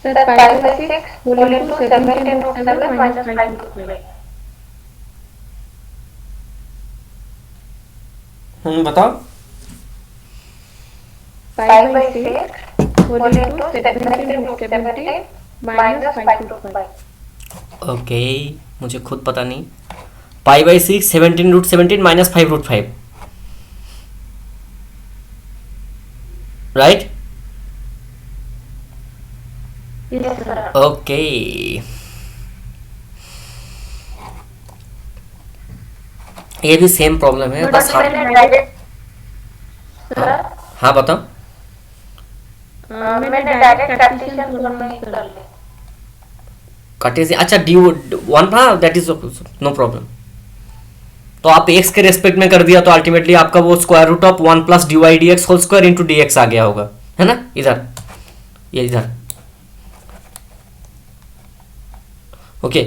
Sir, pi by 6 whole into 17 root 7 minus 5 root 5. बताओ. Pi by 6 whole into 17 root 17 minus 5 root 5. ओके, मुझे खुद पता नहीं. Pi by 6 17 root 17 minus 5 root 5, right. Okay, ये भी सेम प्रॉब्लम है बस. हाँ बताओ. मैंने डायरेक्ट कार्टेशियन फॉर्म में कर लिया. कार्टेशियन, अच्छा डी वन, हाँ दैट इज नो प्रॉब्लम. तो आप एक्स के रेस्पेक्ट में कर दिया तो अल्टीमेटली आपका वो square root of 1 plus d y d x whole square into d x आ गया होगा, है ना. इधर, ये इधर. ओके,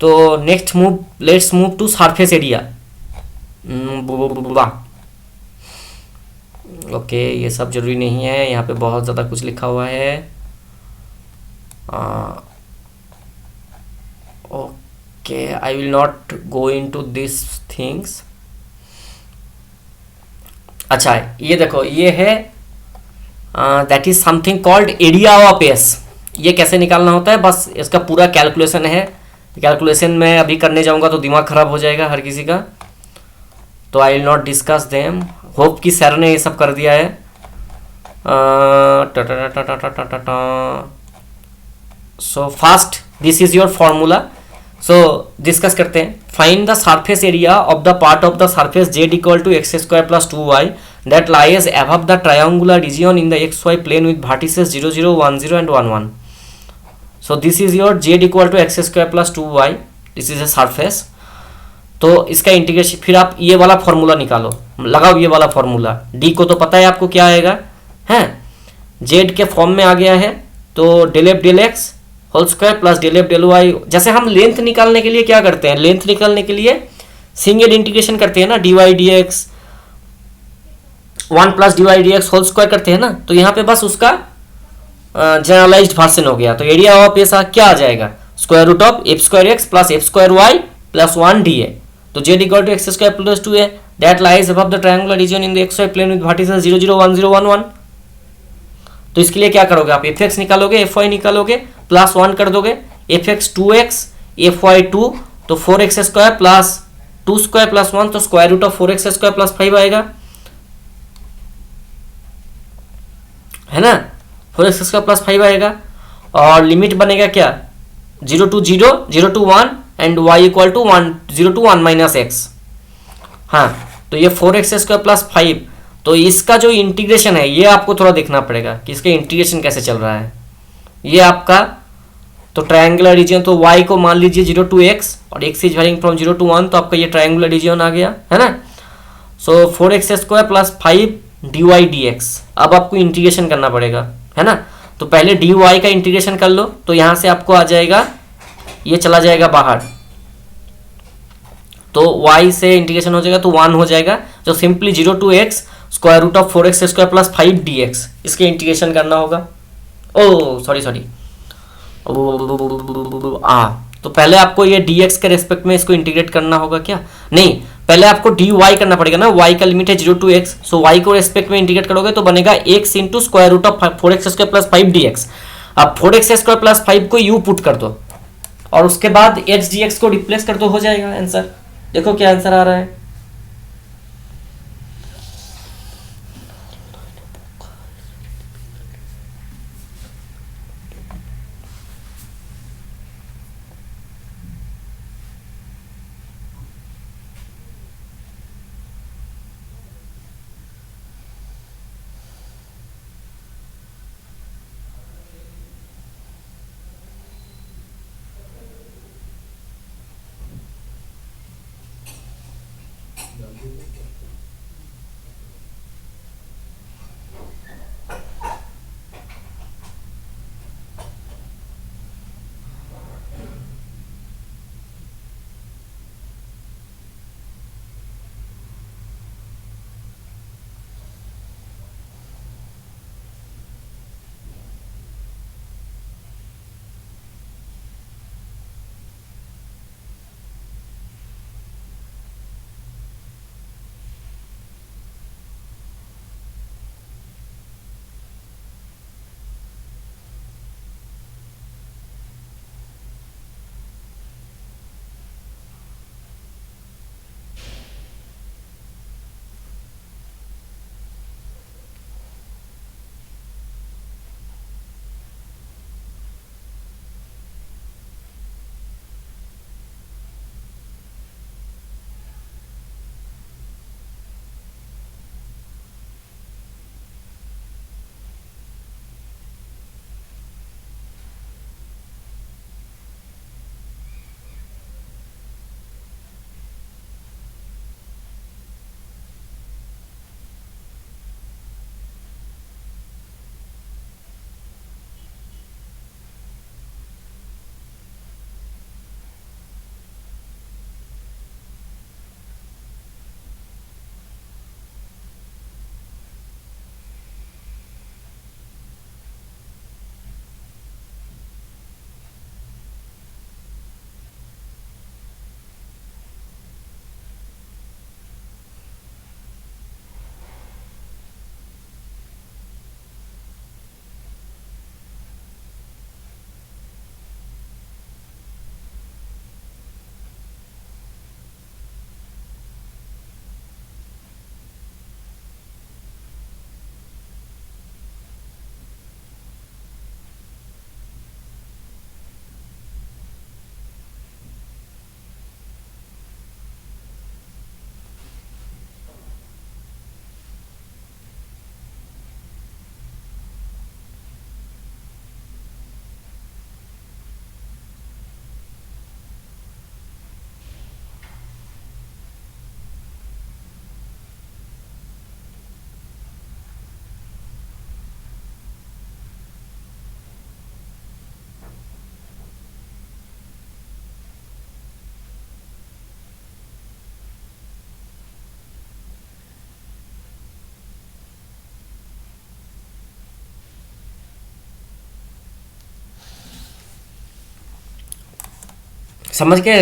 तो next move, let's move to surface area. Okay, ये सब जरूरी नहीं है, यहाँ पे बहुत ज़्यादा कुछ लिखा हुआ है. Okay, Okay, I will not go into these things. अच्छा, ये देखो, ये है that is something called area of S. ये कैसे निकालना होता है, बस इसका पूरा कैलकुलेशन है. कैलकुलेशन में अभी करने जाऊंगा तो दिमाग खराब हो जाएगा हर किसी का, तो I will not discuss them. Hope कि सर ने ये सब कर दिया है. So fast, this is your formula. So discuss करते हैं. Find the surface area of the part of the surface z equal to x square plus 2y that lies above the triangular region in the xy plane with vertices 0 0 1 0 and 1 1. So this is your z equal to x square plus 2y. This is a surface. तो इसका integration, फिर आप ये वाला formula निकालो, लगाओ ये वाला फॉर्मूला. डी को तो पता है आपको क्या आएगा, है जेड के फॉर्म में आ गया है, तो del f del x whole square plus del f del y. जैसे हम लेंथ निकालने के लिए क्या करते हैं, लेंथ निकालने के लिए सिंगल इंटीग्रेशन करते हैं ना, d y d x 1 plus d y d x whole square करते हैं ना. तो यहाँ पे बस उसका जनरलाइज्ड वर्जन हो गया. तो एरिया ऑफ एस क्या आ जाएगा, square root of f square x plus f square y plus 1 d है. तो z equal to x square plus 2 है, that lies above the triangular region in the x y plane with vertices 0 0 1 0 1 1. तो इसके लिए क्या करोगे, आप F x निकालोगे, एफ वाई निकालोगे, प्लस 1 कर दोगे, F x 2x, F Y 2, तो 4x square plus 2 square plus 1, तो square root of 4x square plus 5 आएगा, है ना. 4x स्क्वायर प्लस 5 आएगा. और लिमिट बनेगा क्या, 0 to 0 0 to 1 and y equal to 1 0 to 1 minus x. हाँ, तो ये 4x स्क्वायर प्लस 5. तो इसका जो इंटीग्रेशन है ये आपको थोड़ा देखना पड़ेगा कि इसका इंटीग्रेशन कैसे चल रहा है. ये आपका तो ट्रायंगुलर रीजन, तो y को मान लीजिए 0 to x और x is varying from 0 to 1, तो आपका ये ट्रायंगुलर रीजन आ गया, है ना. So 4x square plus 5 d y d x. अब आपको इंटीग्रेशन करना पड़ेगा, है ना. तो पहले डी वाई का इंटीग्रेशन कर लो, तो यहाँ से आपको आ जाएगा, ये चला जाएगा बाहर, तो y से इंटीग्रेशन हो जाएगा तो 1 हो जाएगा, जो simply 0 to x square root of 4x square plus 5 dx, इसके इंटीग्रेशन करना होगा. ओ सॉरी तो पहले आपको ये dx के रेस्पेक्ट में इसको इंटीग्रेट करना होगा. क्या नहीं, पहले आपको dy करना पड़ेगा ना. y का लिमिट है 0 to x, सो y को रेस्पेक्ट में इंटीग्रेट करोगे तो बनेगा x into square root of 4x square plus 5 dx. अब 4x स्क्वायर प्लस 5 को u पुट कर दो और उसके बाद h dx को रिप्लेस कर दो, हो जाएगा आंसर. देखो क्या आंसर आ रहा है. समझ के?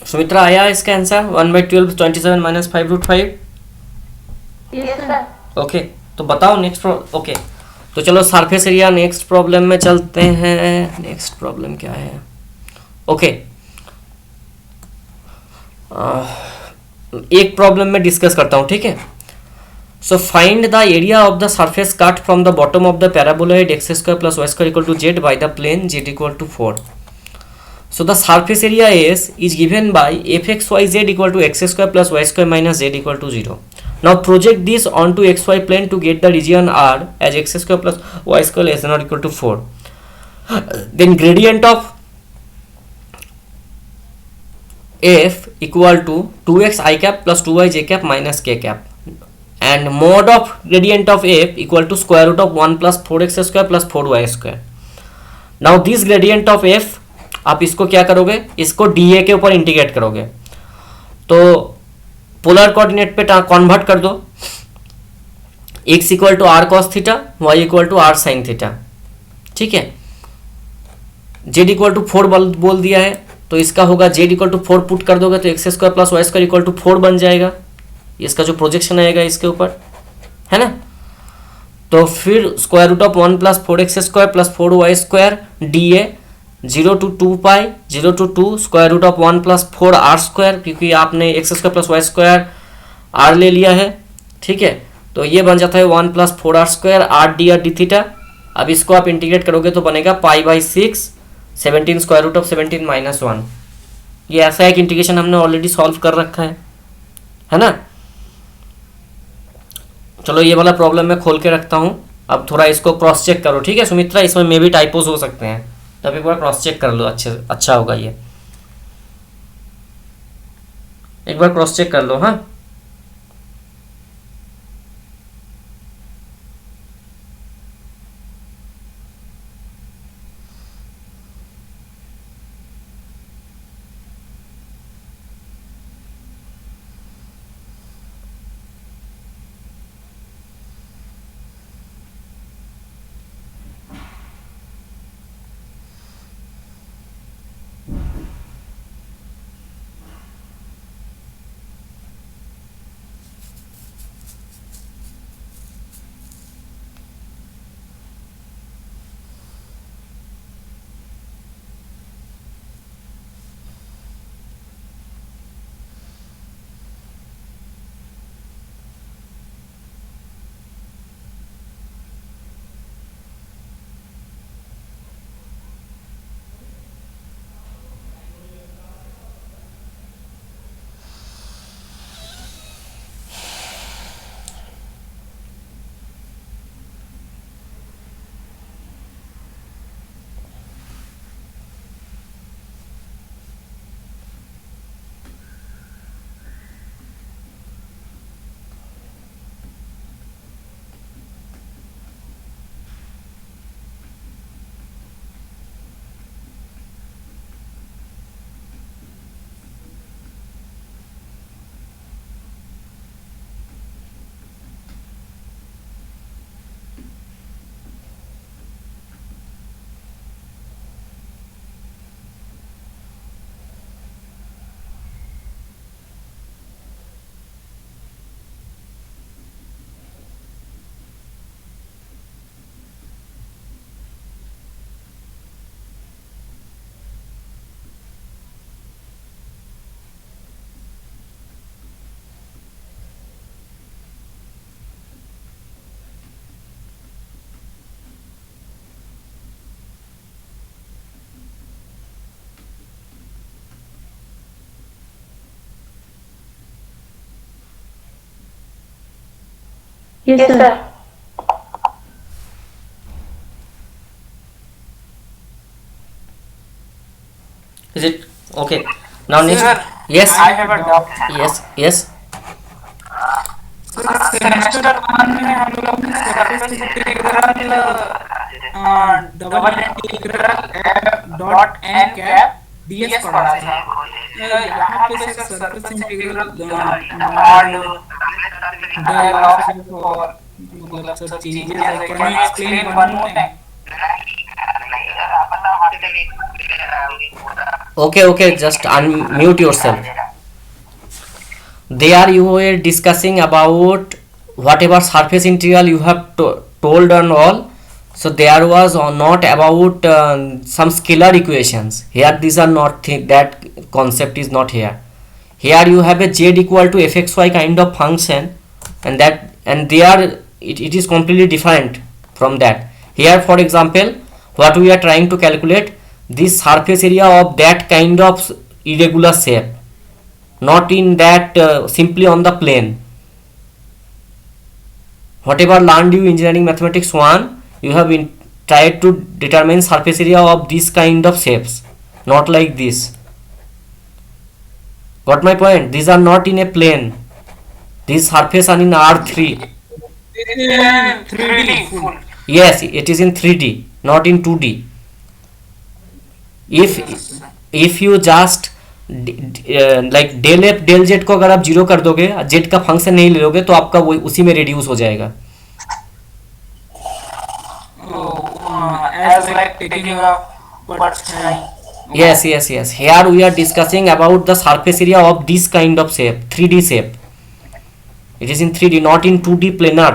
सुमित्रा आया इसका answer? 1/12 27 minus 5√5। Yes sir. Okay, तो बताओ नेक्स्ट ओके, तो चलो सरफेस एरिया नेक्स्ट प्रॉब्लम में चलते हैं। नेक्स्ट प्रॉब्लम क्या है? ओके, एक प्रॉब्लम में डिस्कस करता हूँ, ठीक है। So find the area of the surface cut from the bottom of the paraboloid x² + y² = z by the plane z = 4. So the surface area S is given by fxyz = x² + y² - z = 0. Now project this onto xy plane to get the region R as x² + y² less than or equal to 4. Then gradient of f equal to 2x I cap plus 2y j cap minus k cap, and mod of gradient of f equal to square root of 1 plus 4x² plus 4y². Now this gradient of f आप इसको क्या करोगे, इसको dA के ऊपर integrate करोगे, तो polar coordinate पे कन्वर्ट कर दो, x equal to r cos theta, y equal to r sine theta, ठीक है। z इक्वल टू 4 बोल दिया है, तो इसका होगा z इक्वल टू 4 पुट कर दोगे तो x² + y² इक्वल टू 4 बन जाएगा। इसका जो प्रोजेक्शन आएगा इसके ऊपर, है ना। तो फिर square root of 1 + 4x² + 4y² dA 0 to 2 pi 0 to 2 square root of 1 + 4r², क्योंकि आपने x² + y² r ले लिया है, ठीक है। तो ये बन जाता है 1 + 4r² r dr d theta. अब इसको आप इंटीग्रेट करोगे तो बनेगा π/6 17 स्क्वायर रूट ऑफ 17 - 1। ये ऐसा एक इंटीग्रेशन हमने ऑलरेडी सॉल्व कर रखा है ना। चलो ये वाला प्रॉब्लम मैं खोल के रखता हूँ, अब थोड़ा इसको क्रॉस चेक करो, ठीक है सुमित्रा, इसमें मे भी टाइपोज हो सकते हैं, तब एक बार क्रॉस चेक कर लो, अच्छे अच्छा होगा ये, एक बार क्रॉस चेक कर लो। हाँ Yes, Yes, sir. sir. is it okay? Now next, Sir, yes, I have a doubt. yes, yes, sir semester 1 में हम लोग ने surface integral double integral f dot n cap d s पढ़ा था। यहाँ पे sir surface integral mod del of और मतलब सब चेंजेस है। Can you explain one more time? okay, okay, just unmute yourself. There you were discussing about whatever surface integral you have told and all, so there was not about some scalar equations here. These are not that concept is not here. Here you have a z equal to fxy kind of function, and that and there it is completely different from that. Here for example, what we are trying to calculate, this surface area of that kind of irregular shape, not in that simply on the plane. Whatever learned you engineering mathematics 1, you have tried to determine surface area of this kind of shapes, not like this. Got my point? These are not in a plane, these surface are in R3. 3D full. Yes, it is in 3D, not in 2D. if you just like del f del z को अगर आप zero कर दोगे, Z का function नहीं ले लोगे, तो आपका वो उसी में रिड्यूस हो जाएगा. As like taking a but Yes, yes, yes. Here we are discussing about the surface area of this kind of shape, 3D shape. It is in 3D, not in 2D planar.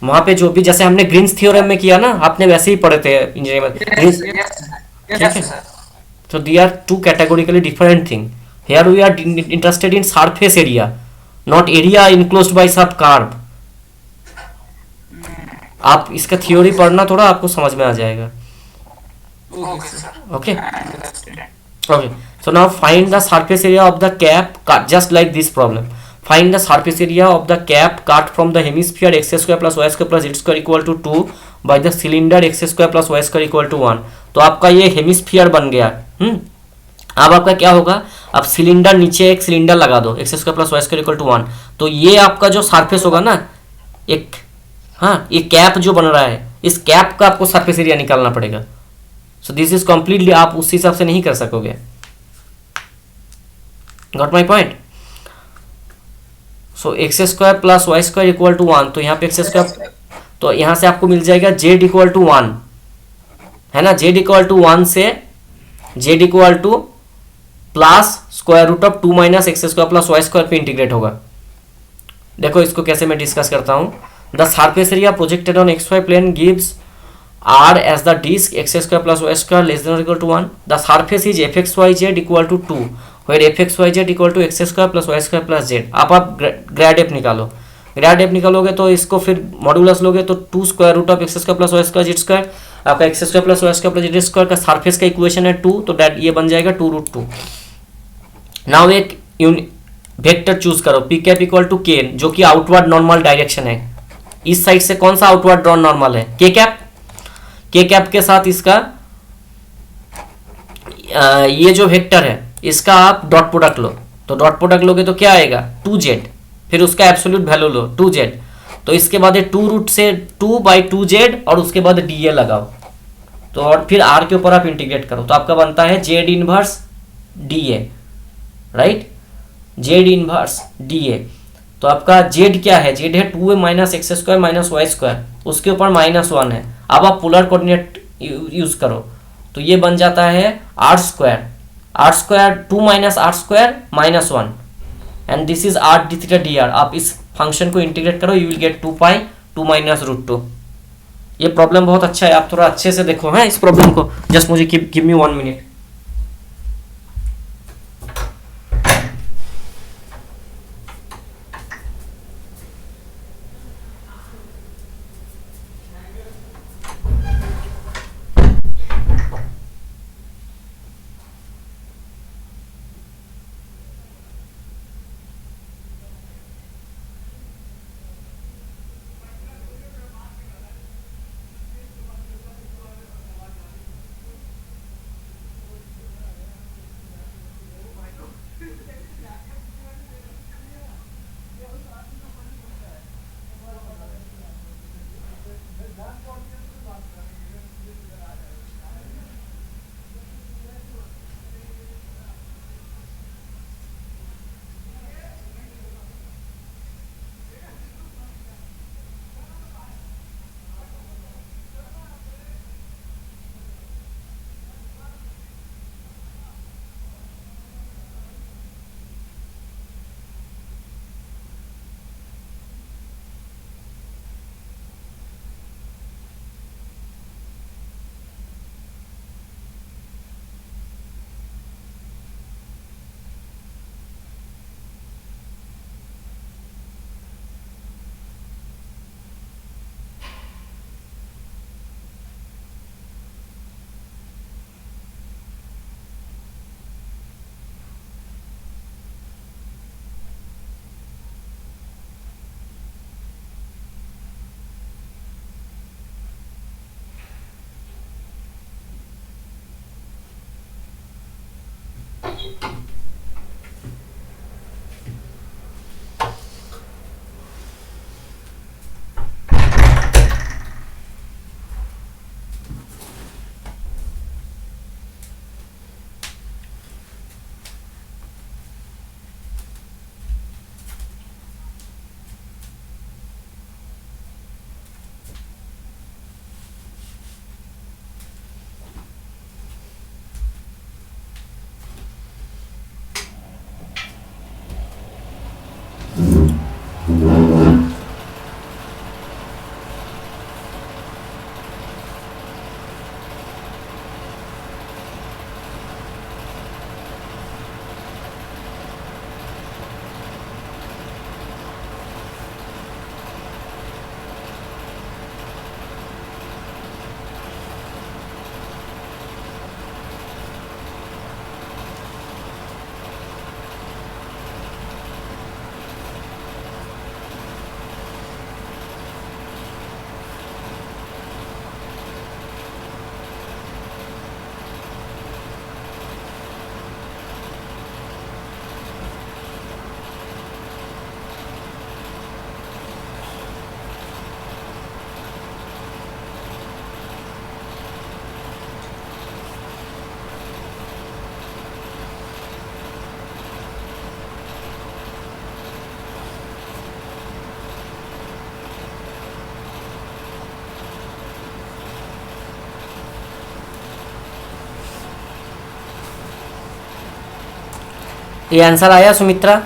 वहाँ पे जो भी जैसे हमने Green's theorem में किया ना, आपने वैसे ही पढ़े थे इंजीनियरिंग में. yes, sir. So they are two categorically different thing. Here we are interested in surface area, not area enclosed by some curve. आप इसका थ्योरी पढ़ना, थोड़ा आपको समझ में आ जाएगा. Okay, sir. Okay. I understand. Okay. So now find the surface area of the cap just like this problem. Find the surface area of the cap cut from the hemisphere x square plus y square plus z square equal to 2 by the cylinder x square plus y square equal to 1। तो आपका ये hemisphere बन गया। अब आपका क्या होगा, अब सिलेंडर नीचे एक सिलेंडर लगा दो x square plus Y square equal to 1, तो ये आपका जो सरफेस होगा ना, एक, हाँ, ये कैप जो बन रहा है, इस कैप का आपको सरफेस एरिया निकालना पड़ेगा। सो दिस इज कंप्लीटली, आप उस हिसाब से नहीं कर सकोगे। Got my point? So x square plus Y square equal to 1, तो यहाँ पे एक्स स्क्वायर, तो यहाँ से आपको मिल जाएगा जेड इक्वल टू 1, है ना। जेड इक्वल टू 1 से z equal to plus square root of 2 minus x square plus Y square पे इंटीग्रेट होगा। देखो इसको कैसे मैं डिस्कस करता हूँ। The surface area projected on x y plane gives R as the disc x square plus Y square less than or equal to 1। The surface is f x Y Z equal to 2 where f x Y Z equal to x square plus Y square plus z. आप grad f निकालो, grad f निकालोगे तो इसको फिर modulus लोगे तो 2 square root of x square plus Y square Z square, आपका x square plus Y square plus z square का सरफेस का इक्वेशन है 2, तो दैट ये बन जाएगा 2 रूट 2। नाउ एक वेक्टर चूज करो p cap equal to k, जो कि आउटवर्ड नॉर्मल डायरेक्शन है। इस साइड से कौन सा आउटवर्ड ड्रॉन नॉर्मल है? के कैप। के कैप के साथ इसका ये जो वेक्टर है इसका आप डॉट प्रोडक्ट लो, तो डॉट प्रोडक्ट लोगे तो क्या आएगा 2z, फिर उसका एब्सोल्यूट वैल्यू लो 2z, तो इसके बाद 2 रूट से 2/2z और उसके बाद डी ए लगाओ, तो और फिर आर के ऊपर आप इंटीग्रेट करो, तो आपका बनता है z inverse d a, right, z inverse d a. तो आपका जेड क्या है? जेड है 2a minus x square minus Y square, उसके ऊपर -1 है। अब आप पोलर कोऑर्डिनेट यूज करो तो ये बन जाता है r square, r square 2 minus r square -1 and this is r d theta d r. आप इस फंक्शन को इंटीग्रेट करो, you will get 2 pi 2 minus root 2। ये प्रॉब्लम बहुत अच्छा है, आप थोड़ा अच्छे से देखो है इस प्रॉब्लम को। जस्ट मुझे गिव मी 1 मिनट। ये आंसर आया सुमित्रा?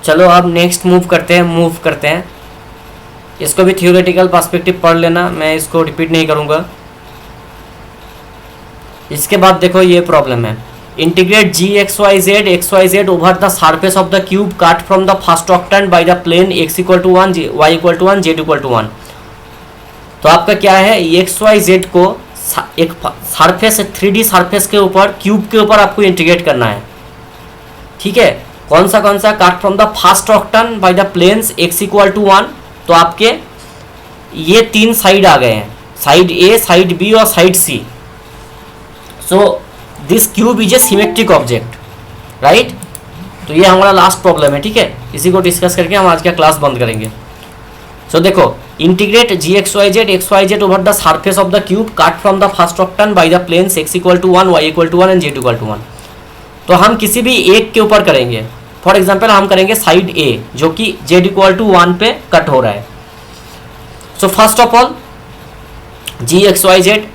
चलो अब नेक्स्ट मूव करते हैं। इसको भी थियोरेटिकल पर्सपेक्टिव पढ़ लेना, मैं इसको रिपीट नहीं करूँगा। इसके बाद देखो ये प्रॉब्लम है, integrate g x Y z over the surface of the cube cut from the first octant by the plane x equal to 1 y equal to 1 z equal to 1। तो आपका क्या है, एक्स वाई जेड को एक surface 3D surface के ऊपर, cube के ऊपर आपको इंटीग्रेट करना है। ठीक है, कौन सा cut from the first octant by the planes x equal to 1। तो आपके ये 3 साइड आ गए हैं, साइड ए, साइड बी और side c. So this cube is a symmetric object, right. तो ये हमारा लास्ट प्रॉब्लम है, ठीक है। इसी को डिस्कस करके हम आज का क्लास बंद करेंगे। सो देखो, integrate g x Y z over the surface of the cube cut from the first octant by the planes x equal to 1 y equal to 1 and z equal to 1। तो हम किसी भी एक के ऊपर करेंगे। फॉर एग्जाम्पल हम करेंगे साइड ए, जो कि जेड इक्वल टू 1 पे कट हो रहा है। So first of all g x Y z,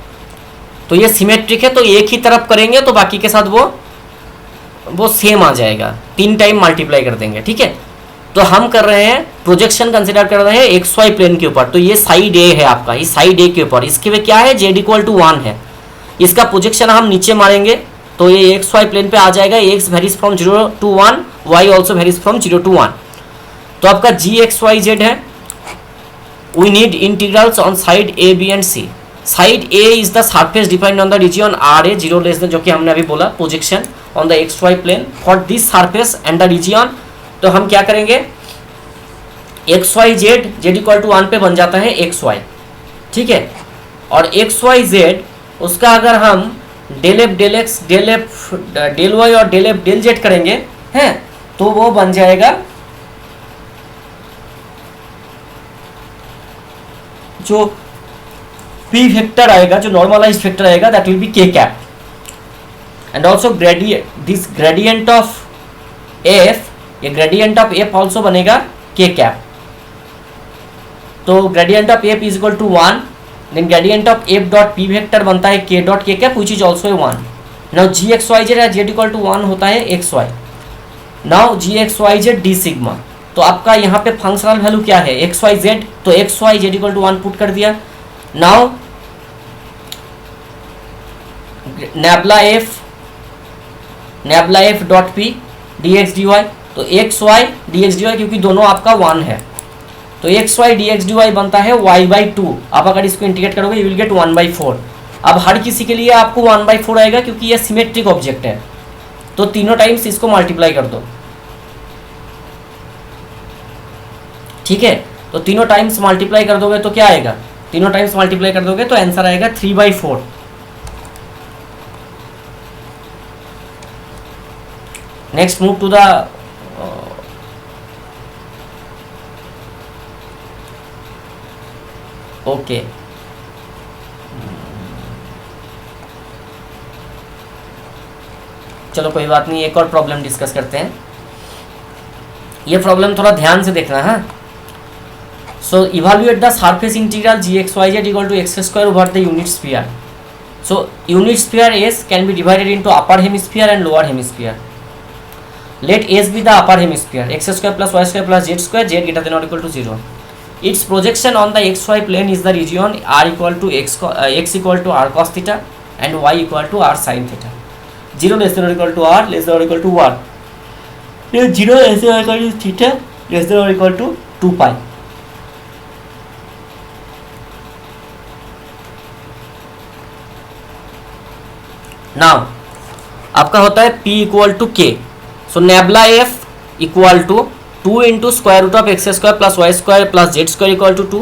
तो ये सिमेट्रिक है, तो एक ही तरफ करेंगे तो बाकी के साथ वो सेम आ जाएगा, 3 टाइम मल्टीप्लाई कर देंगे, ठीक है। तो हम कर रहे हैं प्रोजेक्शन कंसिडर कर रहे हैं एक्स वाई प्लेन के ऊपर। तो ये साइड ए है आपका, इस साइड ए के ऊपर, इसके में क्या है, जेड इक्वल टू 1 है। इसका प्रोजेक्शन हम नीचे मारेंगे तो ये एक्स वाई प्लेन पे आ जाएगा। X varies from 0 to 1, y also varies from 0 to 1। तो आपका जी एक्स वाई जेड है। We need integrals on side a b and c. Side a is the surface defined on the region r a 0 less than, जो कि हमने अभी बोला, projection on the x y plane for this surface and the region. तो हम क्या करेंगे, x Y z, z equal to 1 पे बन जाता है एक्स वाई, ठीक है। और एक्स वाई जेड, उसका अगर हम del f del x del f del y और डेल एफ डेल जेड करेंगे हैं, तो वो बन जाएगा जो पी वेक्टर आएगा, जो नॉर्मलाइज्ड वेक्टर आएगा, that will be k cap. And also this gradient of f, ये ग्रेडियंट ऑफ एफ ऑल्सो बनेगा के कैप। तो gradient of F is equal to 1, then gradient of f dot p vector बनता है k dot k cap which is also 1। Now g x Y z z equal to 1 होता है x y. Now g x Y z D sigma. तो आपका यहाँ पे functional value क्या है, एक्स वाई जेड, तो x Y Z equal to 1 put कर दिया। Now nabla f dot p d x d y, तो x Y d x d y, क्योंकि दोनों आपका 1 है, तो x Y d x d y बनता है वाई बाई 2। आप अगर इसको इंटीग्रेट करोगे यू विल गेट 1/4। अब हर किसी के लिए आपको 1/4 आएगा, क्योंकि ये सिमेट्रिक ऑब्जेक्ट है। तो तीनों टाइम्स इसको मल्टीप्लाई कर दो, ठीक है। तो तीनों टाइम्स मल्टीप्लाई कर दोगे तो क्या आएगा, तीनों टाइम्स मल्टीप्लाई कर दोगे तो आंसर आएगा 3/4। Next move to the okay, चलो कोई बात नहीं, एक और प्रॉब्लम डिस्कस करते हैं। ये प्रॉब्लम थोड़ा ध्यान से देखना है। So evaluate the surface integral g x Y Z equal to x square over the unit sphere. So unit sphere S can be divided into upper hemisphere and lower hemisphere. Let S be the upper hemisphere, x square plus Y square plus z square, z greater than or equal to 0। Its projection on the xy plane is the region r equal to x equal to r cos theta and y equal to r sin theta. 0 less than or equal to r, less than or equal to 1. 0 less than or equal to theta, less than or equal to 2 pi. Now आपका होता है p equal to k. So nebula f equal to 2 into square root of x square plus y square plus z square equal to 2.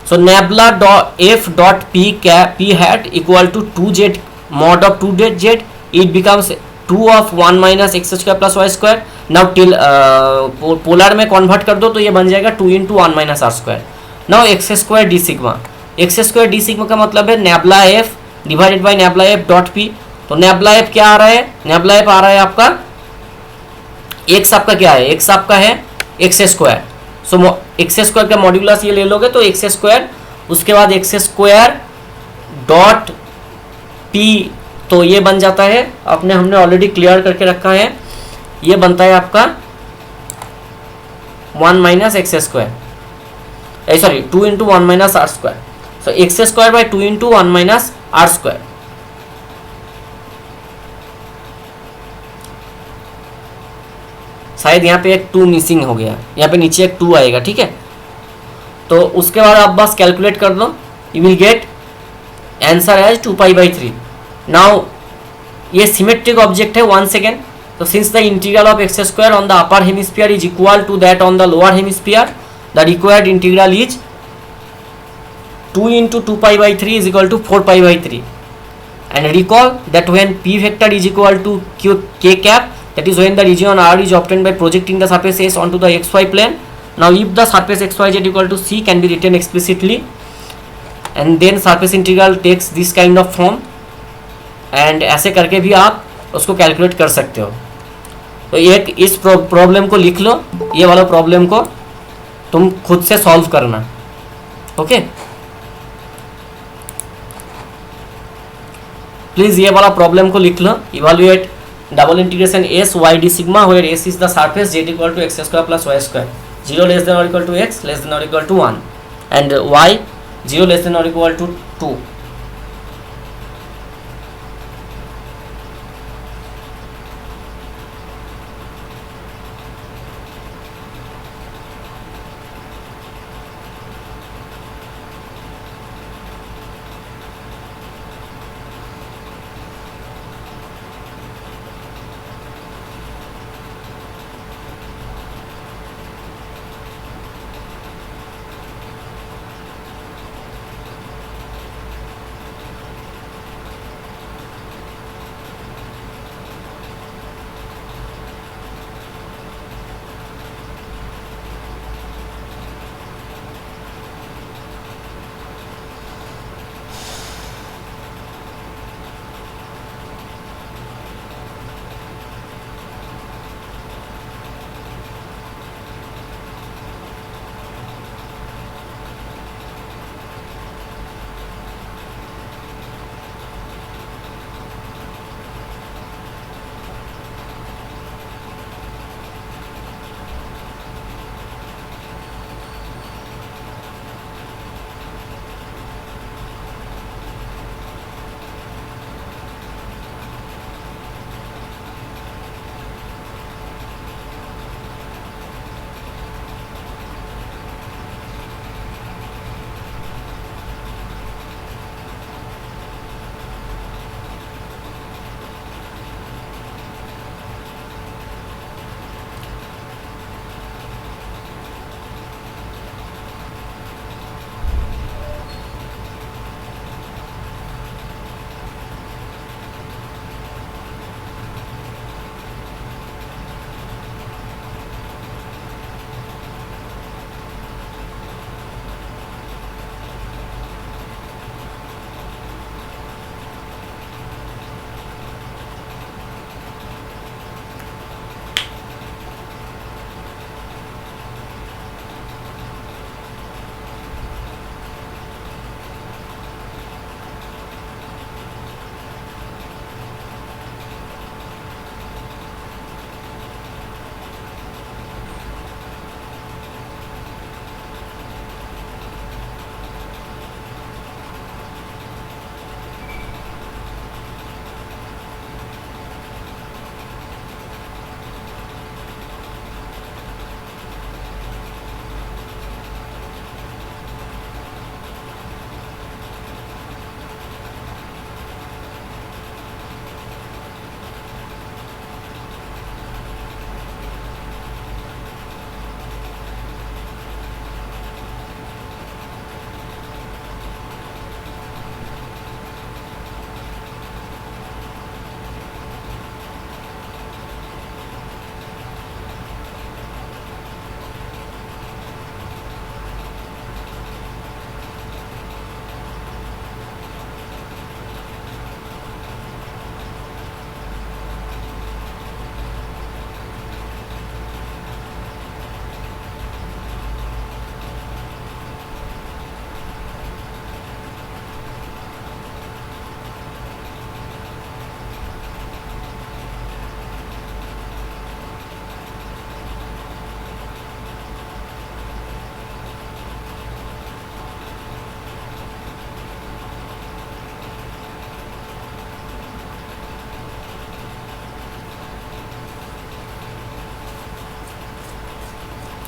So nebula dot f dot p hat equal to 2z mod of 2z. It becomes 2 of 1 minus x square plus y square. Now till polar में convert कर दो तो ये बन जाएगा 2 into 1 minus r square. Now x square d sigma. x square d sigma का मतलब है nebula f divided by nebula f dot p. तो nebula f क्या आ रहा है, nebula f आ रहा है आपका x, आपका क्या है, x आपका है x square. So x square का मॉड्यूलस ये ले लोगे तो एक्स स्क्वायर, उसके बाद एक्स स्क्वायर डॉट पी तो ये बन जाता है, हमने ऑलरेडी क्लियर करके रखा है, ये बनता है आपका 1 minus x square, sorry 2 into 1 minus r square. So x square by 2 into 1 minus r square. शायद यहाँ पे एक 2 मिसिंग हो गया, यहाँ पे नीचे एक 2 आएगा, ठीक है. तो उसके बाद आप बस कैलकुलेट कर दो, you will get answer as 2π/3. Now ये सिमेट्रिक ऑब्जेक्ट है. One second. तो since the integral of x square on the upper hemisphere is equal to that on the lower hemisphere, the required integral is 2 into 2π/3 is equal to 4π/3. And recall that when p vector is equal to k cap, that is when the region R is obtained by projecting the surface S onto the xy plane. Now if the surface xyz equal to c can be written explicitly, and then surface integral takes this kind of form, and ऐसे करके भी आप उसको calculate कर सकते हो. तो एक इस प्रॉब्लम को लिख लो, ये वाला प्रॉब्लम को तुम खुद से सॉल्व करना. ओके, प्लीज ये वाला प्रॉब्लम को लिख लो. Evaluate double integration S y d sigma where S is the surface z equal to x square plus Y square, 0 less than or equal to x less than or equal to 1 and y 0 less than or equal to 2.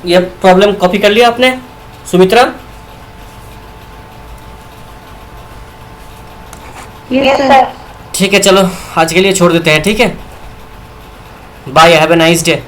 ये problem copy कर लिया आपने Sumitra? Yes sir. ठीक है, चलो आज के लिए छोड़ देते हैं, ठीक है, bye, have a nice day.